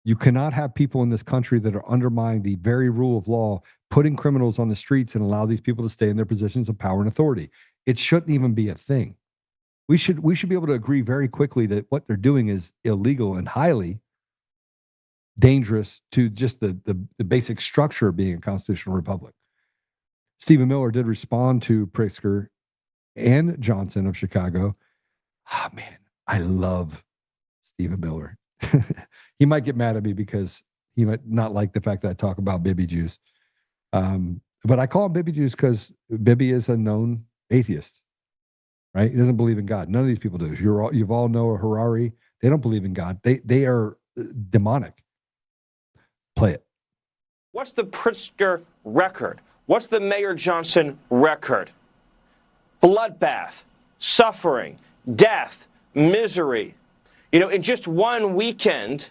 You cannot have people in this country that are undermining the very rule of law, putting criminals on the streets and allow these people to stay in their positions of power and authority. It shouldn't even be a thing. We should be able to agree very quickly that what they're doing is illegal and highly dangerous to just the basic structure of being a constitutional republic. Stephen Miller did respond to Pritzker and Johnson of Chicago. Ah, man, I love Stephen Miller. He might get mad at me because he might not like the fact that I talk about Bibi Jews. But I call him Bibi Jews because Bibi is a known atheist, right? He doesn't believe in God. None of these people do. You've all know Harari. They don't believe in God. They are demonic. Play it. What's the Pritzker record? What's the Mayor Johnson record? Bloodbath, suffering, death, misery. You know, in just one weekend,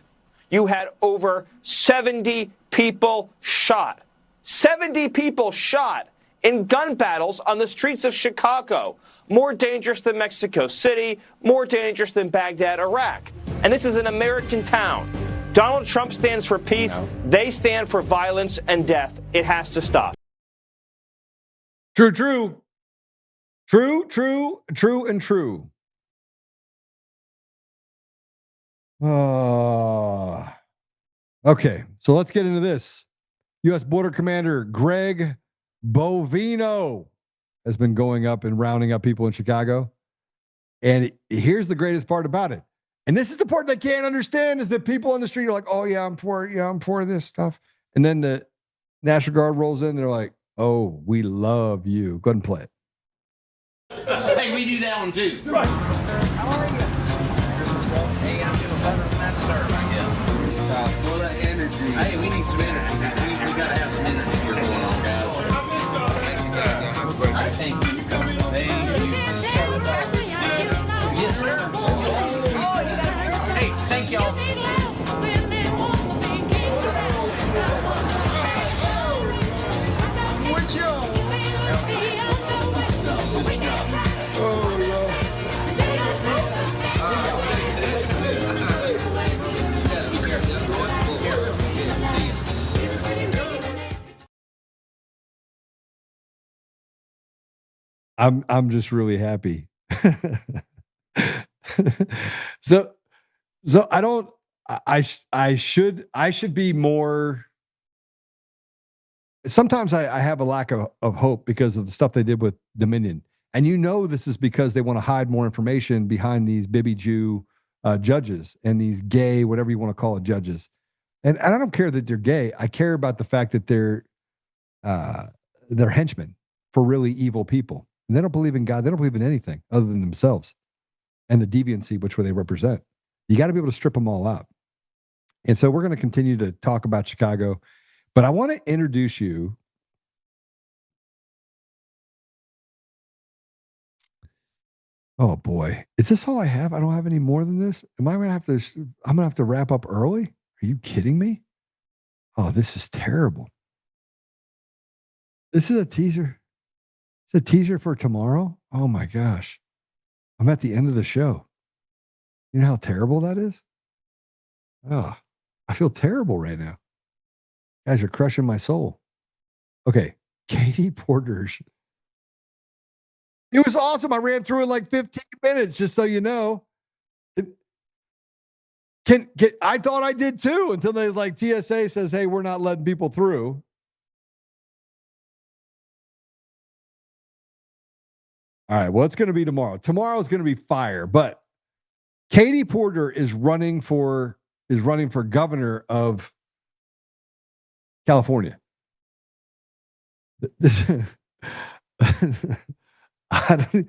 you had over 70 people shot. 70 people shot in gun battles on the streets of Chicago. More dangerous than Mexico City, more dangerous than Baghdad, Iraq. And this is an American town. Donald Trump stands for peace. They stand for violence and death. It has to stop. True, true. True, true, true, and true. Okay, so let's get into this. U.S. Border Commander Greg Bovino has been going up and rounding up people in Chicago. And here's the greatest part about it. And this is the part they can't understand, is that people on the street are like, oh, yeah, I'm for this stuff. And then the National Guard rolls in and they're like, oh, we love you. Go ahead and play it. Hey, we do that one too. Right. How are you? Hey, I'm doing better than that, sir, I guess. Full of energy. Hey, we need some energy. We got to have some energy here going on, guys. I thank you. Thank you. Yes, sir. Hey, thank y'all. I'm just really happy. So I should be more. Sometimes I have a lack of hope because of the stuff they did with Dominion. And this is because they want to hide more information behind these Bibi Jew judges and these gay, whatever you want to call it, judges. And I don't care that they're gay. I care about the fact that they're henchmen for really evil people. And they don't believe in God. They don't believe in anything other than themselves and the deviancy which they represent. You got to be able to strip them all out. And so we're going to continue to talk about Chicago, but I want to introduce you. Oh boy, is this all I have? I don't have any more than this. I'm going to have to wrap up early. Are you kidding me? Oh, this is terrible. This is a teaser. It's a teaser for tomorrow. Oh my gosh. I'm at the end of the show. You know how terrible that is? Oh, I feel terrible right now. You guys are crushing my soul. Okay. Katie Porter's. It was awesome. I ran through in like 15 minutes, just so you know. I thought I did too until they TSA says, hey, we're not letting people through. All right, well, it's going to be tomorrow. Tomorrow is going to be fire, but Katie Porter is running for governor of California. I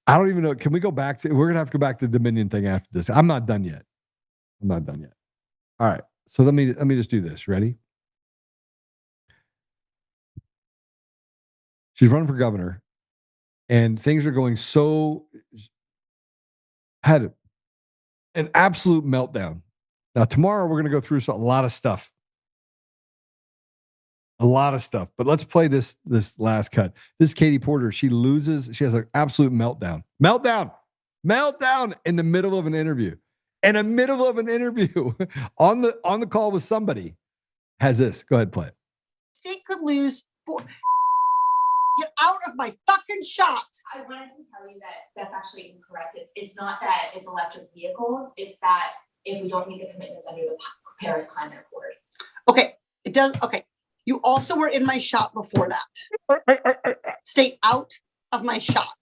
don't even know. Can we go back to? We're going to have to go back to the Dominion thing after this. I'm not done yet. All right, so let me just do this. Ready? She's running for governor. And things are going so had an absolute meltdown. Now, tomorrow we're going to go through a lot of stuff. A lot of stuff. But let's play this last cut. This is Katie Porter. She loses. She has an absolute meltdown. Meltdown in the middle of an interview. In the middle of an interview on the call with somebody. Has this. Go ahead, play it. State could lose. Get out of my fucking shot. I wanted to tell you that that's actually incorrect. It's not that it's electric vehicles. It's that if we don't meet the commitments under the Paris Climate Accord. Okay, it does. Okay, you also were in my shot before that. Stay out of my shot.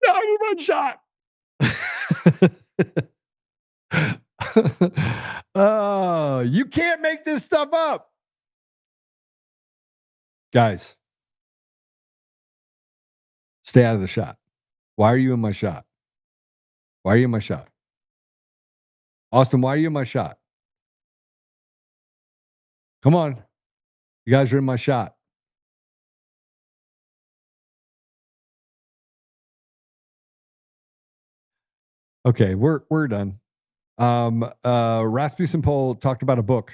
Out of my shot. Oh, you can't make this stuff up. Guys, stay out of the shot. Why are you in my shot? Why are you in my shot? Austin, why are you in my shot? Come on. You guys are in my shot. Okay, we're done. Rasmussen Poll talked about a book.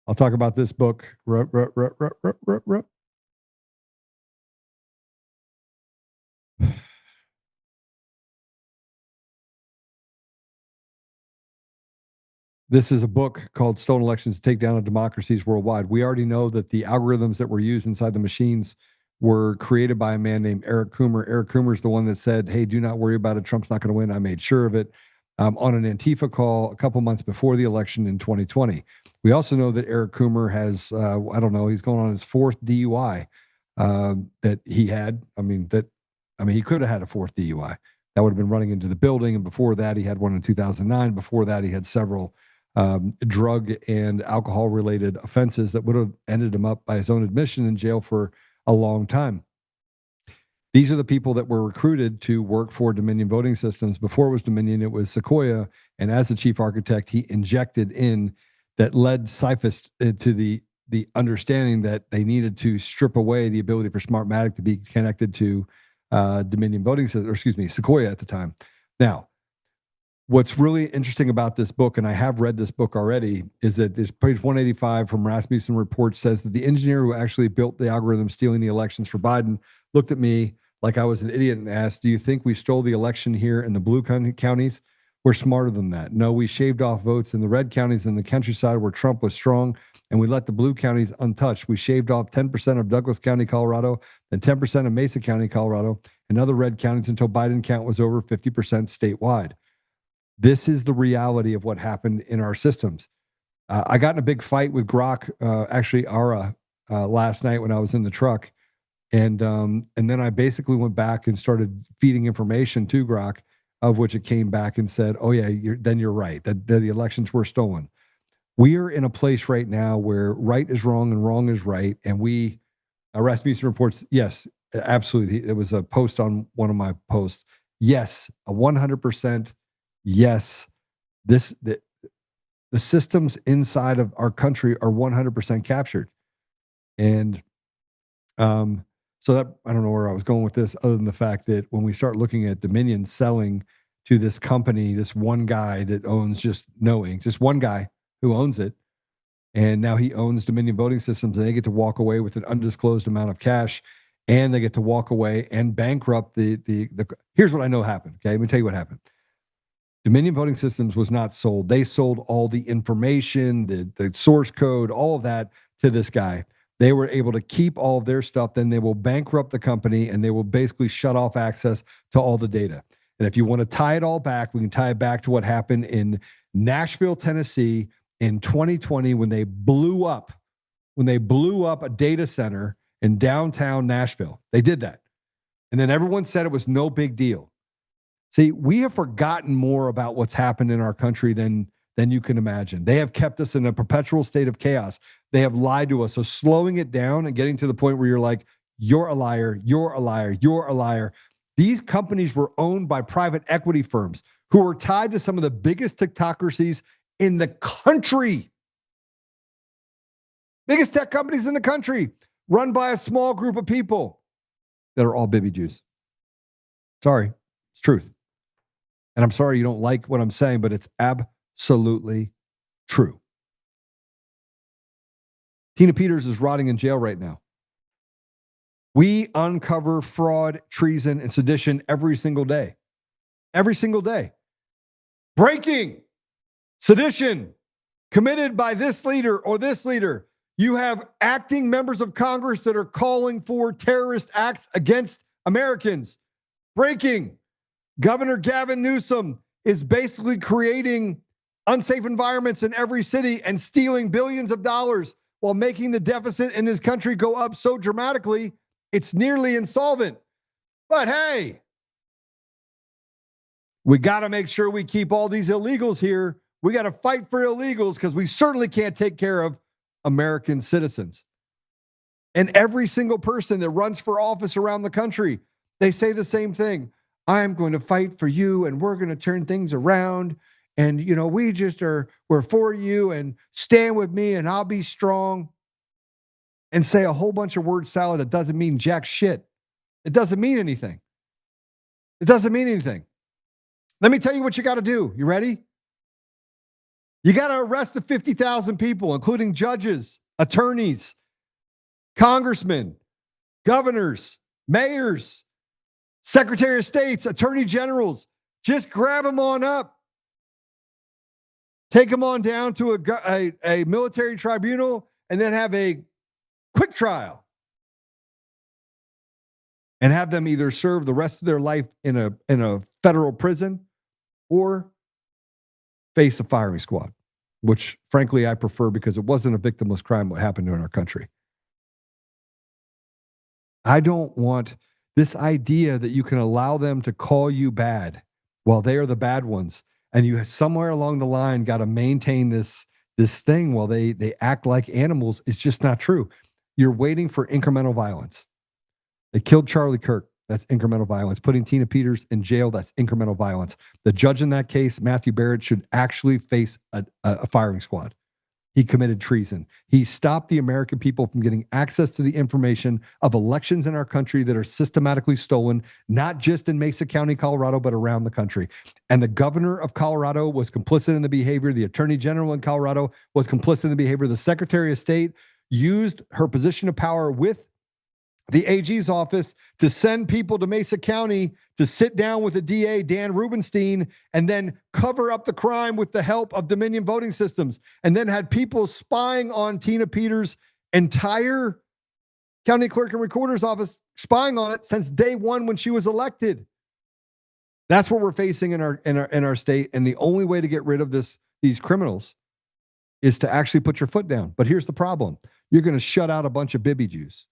I'll talk about this book. This is a book called Stolen Elections to Take Down Democracies Worldwide. We already know that the algorithms that were used inside the machines were created by a man named Eric Coomer. Eric Coomer is the one that said, hey, do not worry about it. Trump's not going to win. I made sure of it. On an Antifa call a couple months before the election in 2020. We also know that Eric Coomer has, I don't know, he's going on his fourth DUI that he had. He could have had a fourth DUI. That would have been running into the building. And before that, he had one in 2009. Before that, he had several drug and alcohol related offenses that would have ended him up by his own admission in jail for a long time. These are the people that were recruited to work for Dominion Voting Systems. Before it was Dominion, it was Sequoia. And as the chief architect, he injected in that led CIFIS to the understanding that they needed to strip away the ability for Smartmatic to be connected to Dominion Voting Systems, or excuse me, Sequoia at the time. Now, what's really interesting about this book, and I have read this book already, is that this page 185 from Rasmussen Report says that the engineer who actually built the algorithm stealing the elections for Biden looked at me like I was an idiot and asked, do you think we stole the election here in the blue counties? We're smarter than that. No, we shaved off votes in the red counties in the countryside where Trump was strong, and we let the blue counties untouched. We shaved off 10% of Douglas County, Colorado, and 10% of Mesa County, Colorado, and other red counties until Biden count was over 50% statewide. This is the reality of what happened in our systems. I got in a big fight with Grok, actually ARA, last night when I was in the truck. And then I basically went back and started feeding information to Grok, of which it came back and said, oh yeah, you're right, that the elections were stolen. We are in a place right now where right is wrong and wrong is right. And Rasmussen reports, yes, absolutely. It was a post on one of my posts. Yes, 100%. Yes, the systems inside of our country are 100% captured. And so that, I don't know where I was going with this, other than the fact that when we start looking at Dominion selling to this company, this one guy that owns just one guy who owns it, and now he owns Dominion Voting Systems, and they get to walk away with an undisclosed amount of cash, and they get to walk away and bankrupt the here's what I know happened. Okay, let me tell you what happened. Dominion Voting Systems was not sold. They sold all the information, the source code, all of that to this guy. They were able to keep all of their stuff. Then they will bankrupt the company and they will basically shut off access to all the data. And if you want to tie it all back, we can tie it back to what happened in Nashville, Tennessee in 2020 when they blew up a data center in downtown Nashville. They did that. And then everyone said it was no big deal. See, we have forgotten more about what's happened in our country than you can imagine. They have kept us in a perpetual state of chaos. They have lied to us. So slowing it down and getting to the point where you're like, you're a liar, you're a liar, you're a liar. These companies were owned by private equity firms who were tied to some of the biggest technocracies in the country. Biggest tech companies in the country, run by a small group of people that are all baby Jews. Sorry, it's truth. And I'm sorry you don't like what I'm saying, but it's absolutely true. Tina Peters is rotting in jail right now. We uncover fraud, treason, and sedition every single day. Every single day. Breaking, sedition, committed by this leader or this leader. You have acting members of Congress that are calling for terrorist acts against Americans. Breaking, Governor Gavin Newsom is basically creating unsafe environments in every city and stealing billions of dollars while making the deficit in his country go up so dramatically, it's nearly insolvent. But hey, we got to make sure we keep all these illegals here. We got to fight for illegals because we certainly can't take care of American citizens. And every single person that runs for office around the country, they say the same thing. I'm going to fight for you and we're going to turn things around. And, you know, we're for you and stand with me and I'll be strong. And say a whole bunch of word salad that doesn't mean jack shit. It doesn't mean anything. It doesn't mean anything. Let me tell you what you got to do. You ready? You got to arrest the 50,000 people, including judges, attorneys, congressmen, governors, mayors, secretary of states, attorney generals. Just grab them on up. Take them on down to a military tribunal and then have a quick trial. And have them either serve the rest of their life in a federal prison or face a firing squad, which frankly I prefer because it wasn't a victimless crime what happened in our country. I don't want this idea that you can allow them to call you bad while they are the bad ones. And you somewhere along the line got to maintain this thing while they act like animals is just not true. You're waiting for incremental violence. They killed Charlie Kirk. That's incremental violence. Putting Tina Peters in jail, that's incremental violence. The judge in that case, Matthew Barrett, should actually face a firing squad. He committed treason. He stopped the American people from getting access to the information of elections in our country that are systematically stolen, not just in Mesa County, Colorado, but around the country. And the governor of Colorado was complicit in the behavior. The attorney general in Colorado was complicit in the behavior. The secretary of state used her position of power with the AG's office to send people to Mesa County to sit down with the DA, Dan Rubenstein, and then cover up the crime with the help of Dominion Voting Systems, and then had people spying on Tina Peters' entire county clerk and recorder's office, spying on it since day one when she was elected. That's what we're facing in our state, and the only way to get rid of these criminals is to actually put your foot down. But here's the problem. You're going to shut out a bunch of Bibi Jews.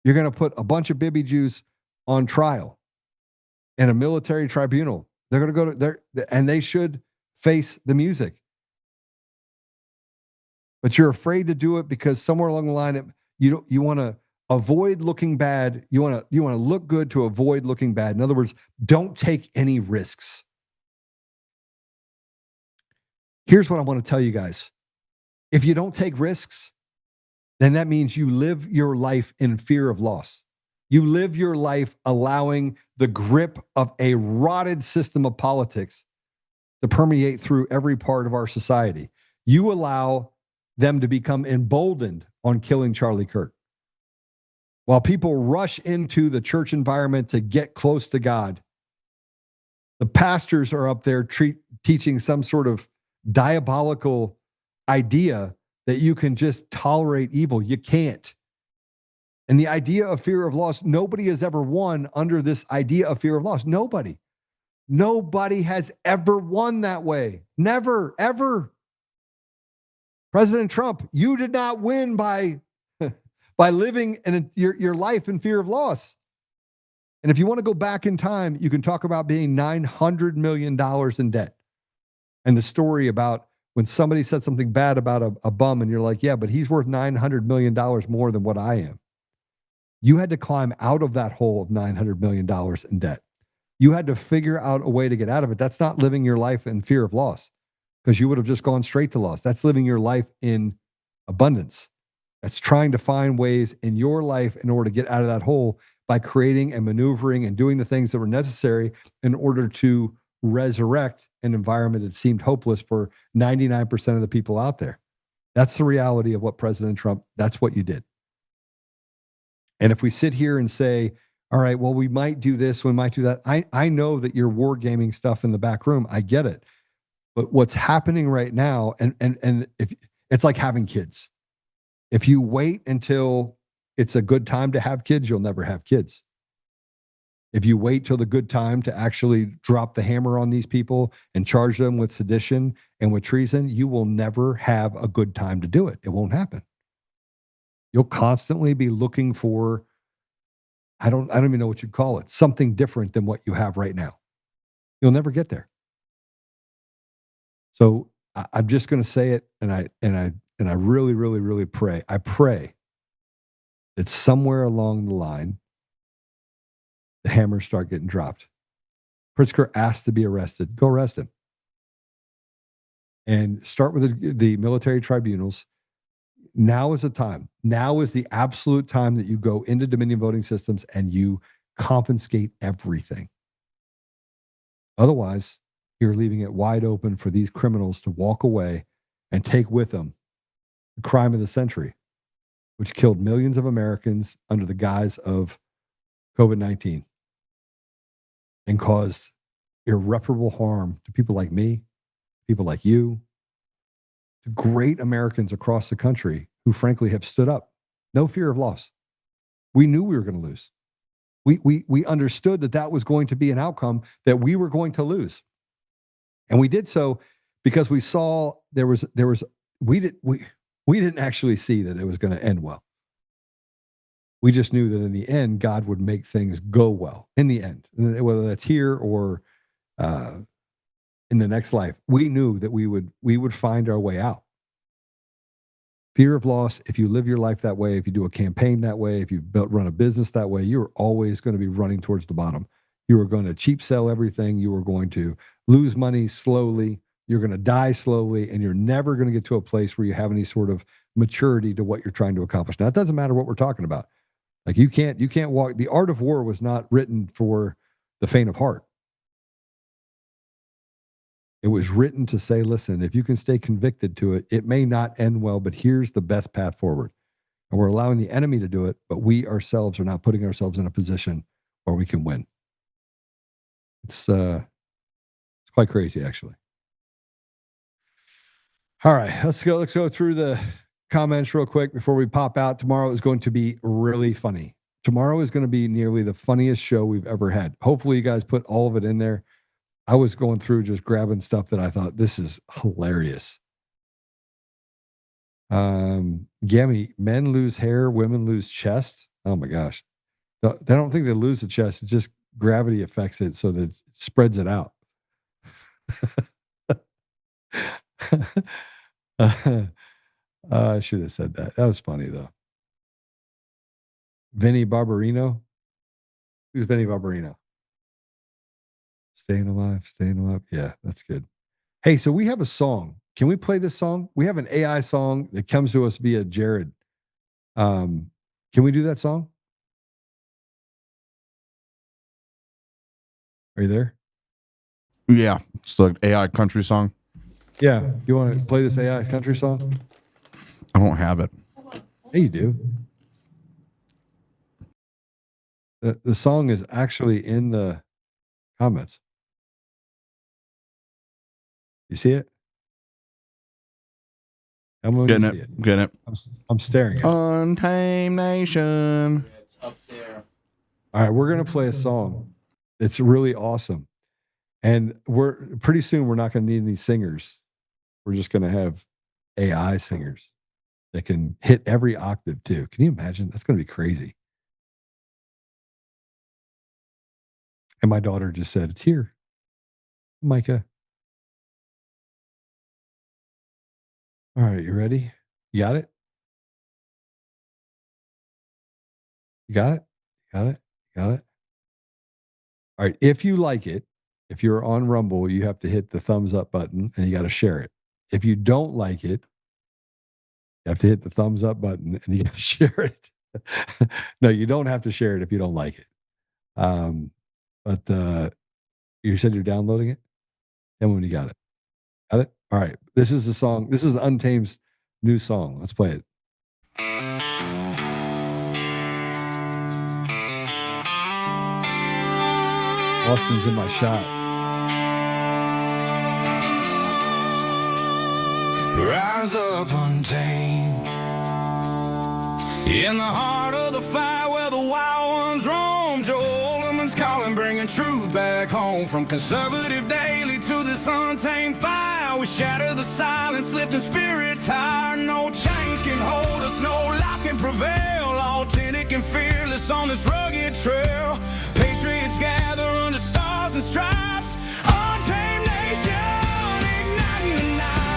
You're going to put a bunch of Bibi Jews on trial in a military tribunal. They're going to go to there, and they should face the music. But you're afraid to do it because somewhere along the line, you want to avoid looking bad. You want to look good to avoid looking bad. In other words, don't take any risks. Here's what I want to tell you guys. If you don't take risks, then that means you live your life in fear of loss. You live your life allowing the grip of a rotted system of politics to permeate through every part of our society. You allow them to become emboldened on killing Charlie Kirk. While people rush into the church environment to get close to God, the pastors are up there teaching some sort of diabolical idea that you can just tolerate evil. You can't. And the idea of fear of loss, nobody has ever won under this idea of fear of loss. Nobody. Nobody has ever won that way. Never, ever. President Trump, you did not win by living your life in fear of loss. And if you want to go back in time, you can talk about being $900 million in debt. And the story about when somebody said something bad about a bum and you're like, yeah, but he's worth $900 million more than what I am. You had to climb out of that hole of $900 million in debt. You had to figure out a way to get out of it. That's not living your life in fear of loss because you would have just gone straight to loss. That's living your life in abundance. That's trying to find ways in your life in order to get out of that hole by creating and maneuvering and doing the things that were necessary in order to resurrect an environment that seemed hopeless for 99% of the people out there. That's the reality of what President Trump, that's what you did. And if we sit here and say, all right, well, we might do this, we might do that. I know that you're wargaming stuff in the back room. I get it. But what's happening right now, and if it's like having kids. If you wait until it's a good time to have kids, you'll never have kids. If you wait till the good time to actually drop the hammer on these people and charge them with sedition and with treason, you will never have a good time to do it. It won't happen. You'll constantly be looking for, I don't even know what you'd call it, something different than what you have right now. You'll never get there. So I'm just going to say it, and I really, really, really pray. I pray that somewhere along the line, the hammers start getting dropped. Pritzker asked to be arrested. Go arrest him. And start with the military tribunals. Now is the time. Now is the absolute time that you go into Dominion voting systems and you confiscate everything. Otherwise, you're leaving it wide open for these criminals to walk away and take with them the crime of the century, which killed millions of Americans under the guise of COVID-19 and caused irreparable harm to people like me, people like you, to great Americans across the country who frankly have stood up. No fear of loss. We knew we were going to lose. We understood that was going to be an outcome that we were going to lose. And we did so because we saw we didn't actually see that it was going to end well. We just knew that in the end, God would make things go well in the end, whether that's here or in the next life. We knew that we would find our way out. Fear of loss, if you live your life that way, if you do a campaign that way, if you run a business that way, you're always going to be running towards the bottom. You are going to cheap sell everything. You are going to lose money slowly. You're going to die slowly, and you're never going to get to a place where you have any sort of maturity to what you're trying to accomplish. Now, it doesn't matter what we're talking about. Like you can't walk. The art of war was not written for the faint of heart. It was written to say, listen, if you can stay convicted to it, it may not end well, but here's the best path forward. And we're allowing the enemy to do it, but we ourselves are not putting ourselves in a position where we can win. It's quite crazy, actually. All right, let's go through the comments real quick before we pop out. Tomorrow is going to be really funny. Tomorrow is going to be nearly the funniest show we've ever had. Hopefully you guys put all of it in there. I was going through just grabbing stuff that I thought, this is hilarious. Gammy, men lose hair, women lose chest. Oh my gosh. I don't think they lose the chest. It's just gravity affects it so that it spreads it out. I should have said that. That was funny though. Vinny Barbarino. Who's Vinny Barbarino? Staying alive. Yeah, that's good. Hey, so we have a song. Can we play this song? We have an AI song that comes to us via Jared. Can we do that song? Are you there? Yeah, it's the AI country song. Yeah, you want to play this AI country song? I don't have it. Hey, you do. The song is actually in the comments. You see it? I'm getting see it. Getting it. I'm staring at it. Untamed Nation. It's up there. All right, we're gonna play a song. It's really awesome, and pretty soon we're not gonna need any singers. We're just gonna have AI singers that can hit every octave too. Can you imagine? That's gonna be crazy. And my daughter just said, "It's here, Micah." All right, you ready? You got it? You got it? Got it? Got it? All right, if you like it, if you're on Rumble, you have to hit the thumbs up button and you got to share it. If you don't like it, you have to hit the thumbs up button and you got to share it. No, you don't have to share it if you don't like it. But you said you're downloading it? Tell me when you got it. Got it? All right. This is the song. This is the Untamed's new song. Let's play it. Austin's in my shot. Rise up untamed in the heart of the fight where the wild ones roam. Joe Oltmann's calling, bringing truth back home. From conservative daily to this untamed fire, we shatter the silence, lifting spirits higher. No chains can hold us, no lies can prevail. Authentic and fearless on this rugged trail. Patriots gather under stars and stripes. Untamed nation, igniting the night.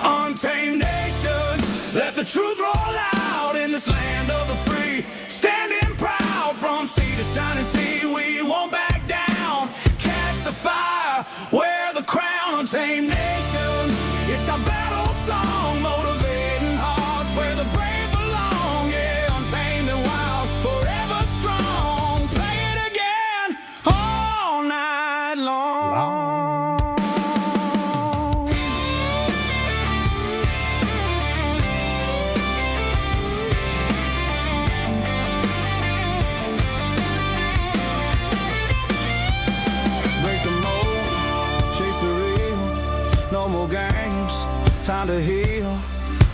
Untamed nation, let the truth roll out in this land of the free. Standing proud from sea to shining sea, we won't back down. Catch the fire, wear the crown. Untamed nation, it's our battle song, motivating hearts where the brave belong. Yeah, untamed and wild, forever strong. Play it again all night long. Break the mold, chase the real. No more games, time to heal.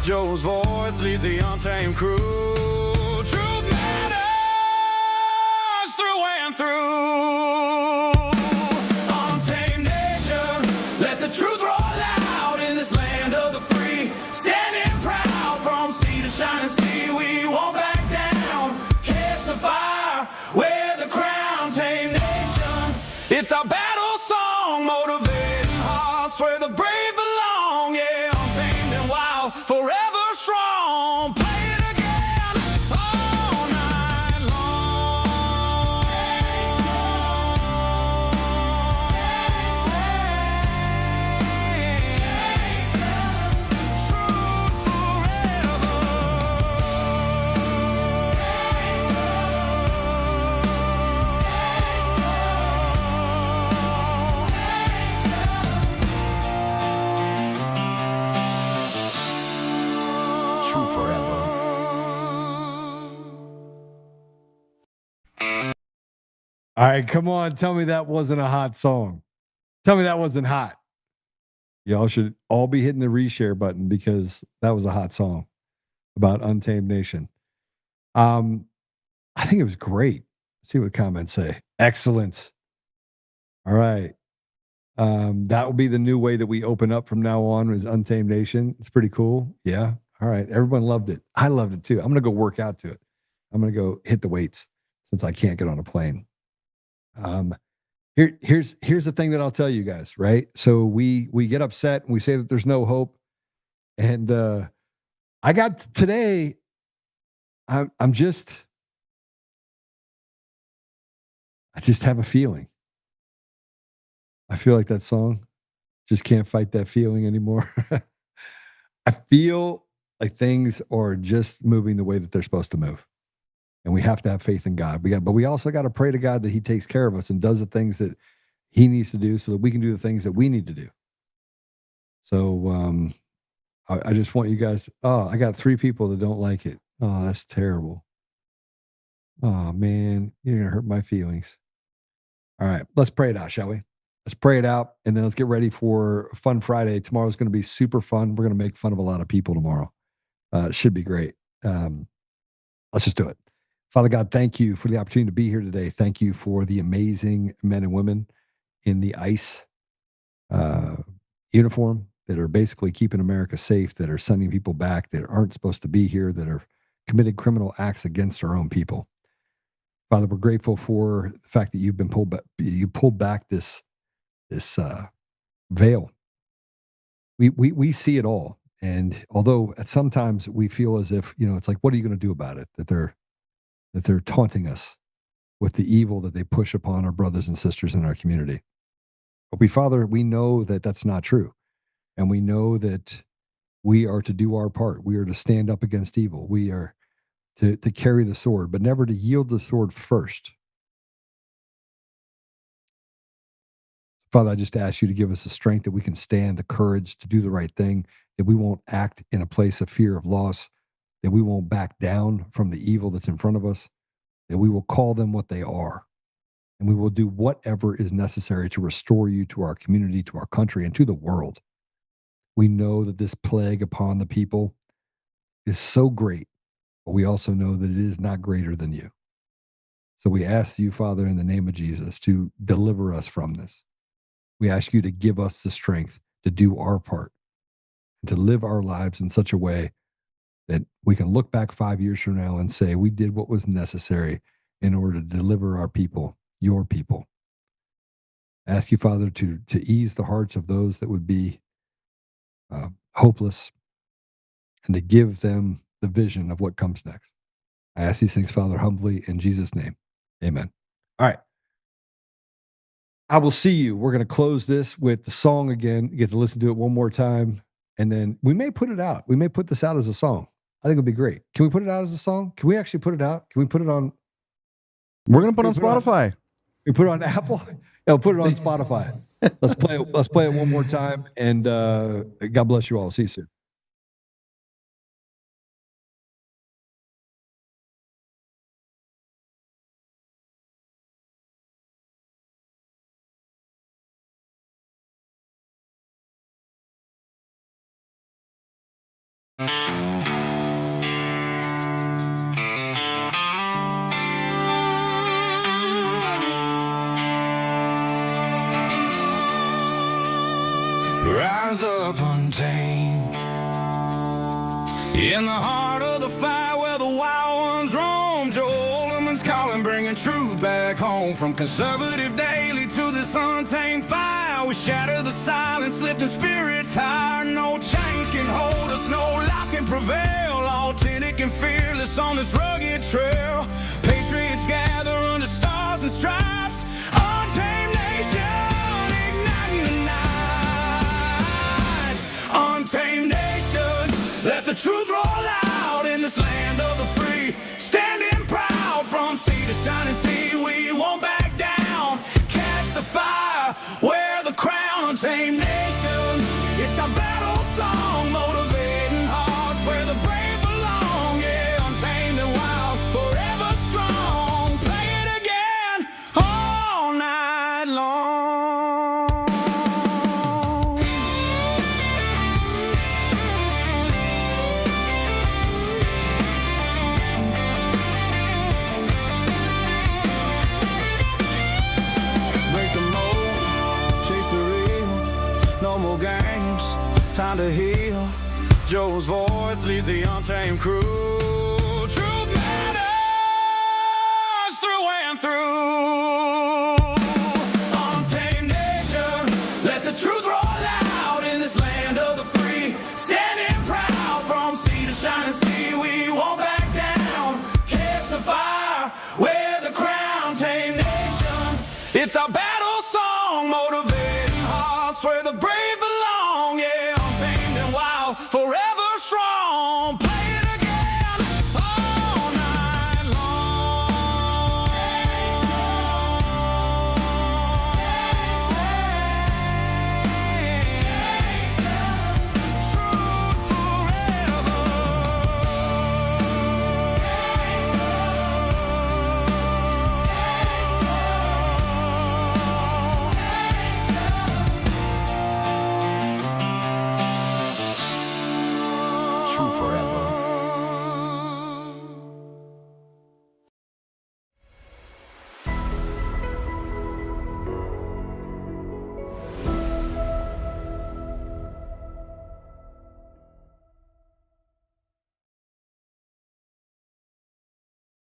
Joe's voice leads the untamed crew. Truth matters through and through. Untamed nation, let the truth roll out in this land of the free. Standing proud from sea to shining sea, we won't back down. Catch the fire, wear the crown. Tame nation, it's our battle song, motivating hearts where the brave belong. Yeah, untamed and wild, forever strong. Play it again all night long. Truth forever. True forever. All right, come on. Tell me that wasn't a hot song. Tell me that wasn't hot. Y'all should all be hitting the reshare button because that was a hot song about Untamed Nation. I think it was great. Let's see what the comments say. Excellent. All right. That will be the new way that we open up from now on is Untamed Nation. It's pretty cool. Yeah. All right. Everyone loved it. I loved it too. I'm going to go work out to it. I'm going to go hit the weights since I can't get on a plane. Here's the thing that I'll tell you guys, right? So we get upset and we say that there's no hope. And I got today, I just have a feeling. I feel like that song. Just can't fight that feeling anymore. I feel like things are just moving the way that they're supposed to move. And we have to have faith in God. But we also got to pray to God that He takes care of us and does the things that He needs to do so that we can do the things that we need to do. So I just want you guys. Oh, I got 3 people that don't like it. Oh, that's terrible. Oh man, you're gonna hurt my feelings. All right, let's pray it out, shall we? Let's pray it out, and then let's get ready for Fun Friday. Tomorrow's going to be super fun. We're going to make fun of a lot of people tomorrow. It should be great. Let's just do it. Father God, thank you for the opportunity to be here today. Thank you for the amazing men and women in the ICE uniform that are basically keeping America safe, that are sending people back that aren't supposed to be here, that are committing criminal acts against our own people. Father, we're grateful for the fact that you've been pulled back. You pulled back this veil. We see it all, and although at sometimes we feel as if it's like, what are you going to do about it? That they're taunting us with the evil that they push upon our brothers and sisters in our community. But Father, we know that that's not true, and we know that We are to do our part. We are to stand up against evil. We are to carry the sword, but never to yield the sword first. Father, I just ask you to give us the strength that we can stand, the courage to do the right thing, that we won't act in a place of fear of loss, that we won't back down from the evil that's in front of us, that we will call them what they are, and we will do whatever is necessary to restore you to our community, to our country, and to the world. We know that this plague upon the people is so great, but we also know that it is not greater than you. So we ask you, Father, in the name of Jesus, to deliver us from this. We ask you to give us the strength to do our part and to live our lives in such a way that we can look back 5 years from now and say we did what was necessary in order to deliver our people, your people. I ask you, Father, to ease the hearts of those that would be hopeless and to give them the vision of what comes next. I ask these things, Father, humbly in Jesus' name. Amen. All right. I will see you. We're going to close this with the song again. You get to listen to it one more time, and then we may put it out. We may put this out as a song. I think it'll be great. Can we put it out as a song? Can we actually put it out? Can we put it on? We're going to put it on Spotify. We put it on Apple? Yeah, we'll put it on Spotify. Let's play it one more time, and God bless you all. See you soon. Rise up untamed in the heart of the fight where the wild ones roam. Joe Oltmann's calling, bringing truth back home. From conservative daily to this untamed fire, we shatter the silence, lifting spirits higher. No chains can hold us, no lies can prevail. Authentic and fearless on this rugged trail. Patriots gather under stars and stripes. Untamed nation, igniting the night. Untamed nation, let the truth roll out in this land of the free. Standing proud from sea to shining sea, we won't back down. Catch the fire, wear the crown. Untamed nation, it's our battle song, motivating hearts where the brave belong. Yeah, untamed and wild, forever strong. Play it again all night long. Break the mold, chase the real. No more games, time to heal. Joe's voice leads the untamed crew.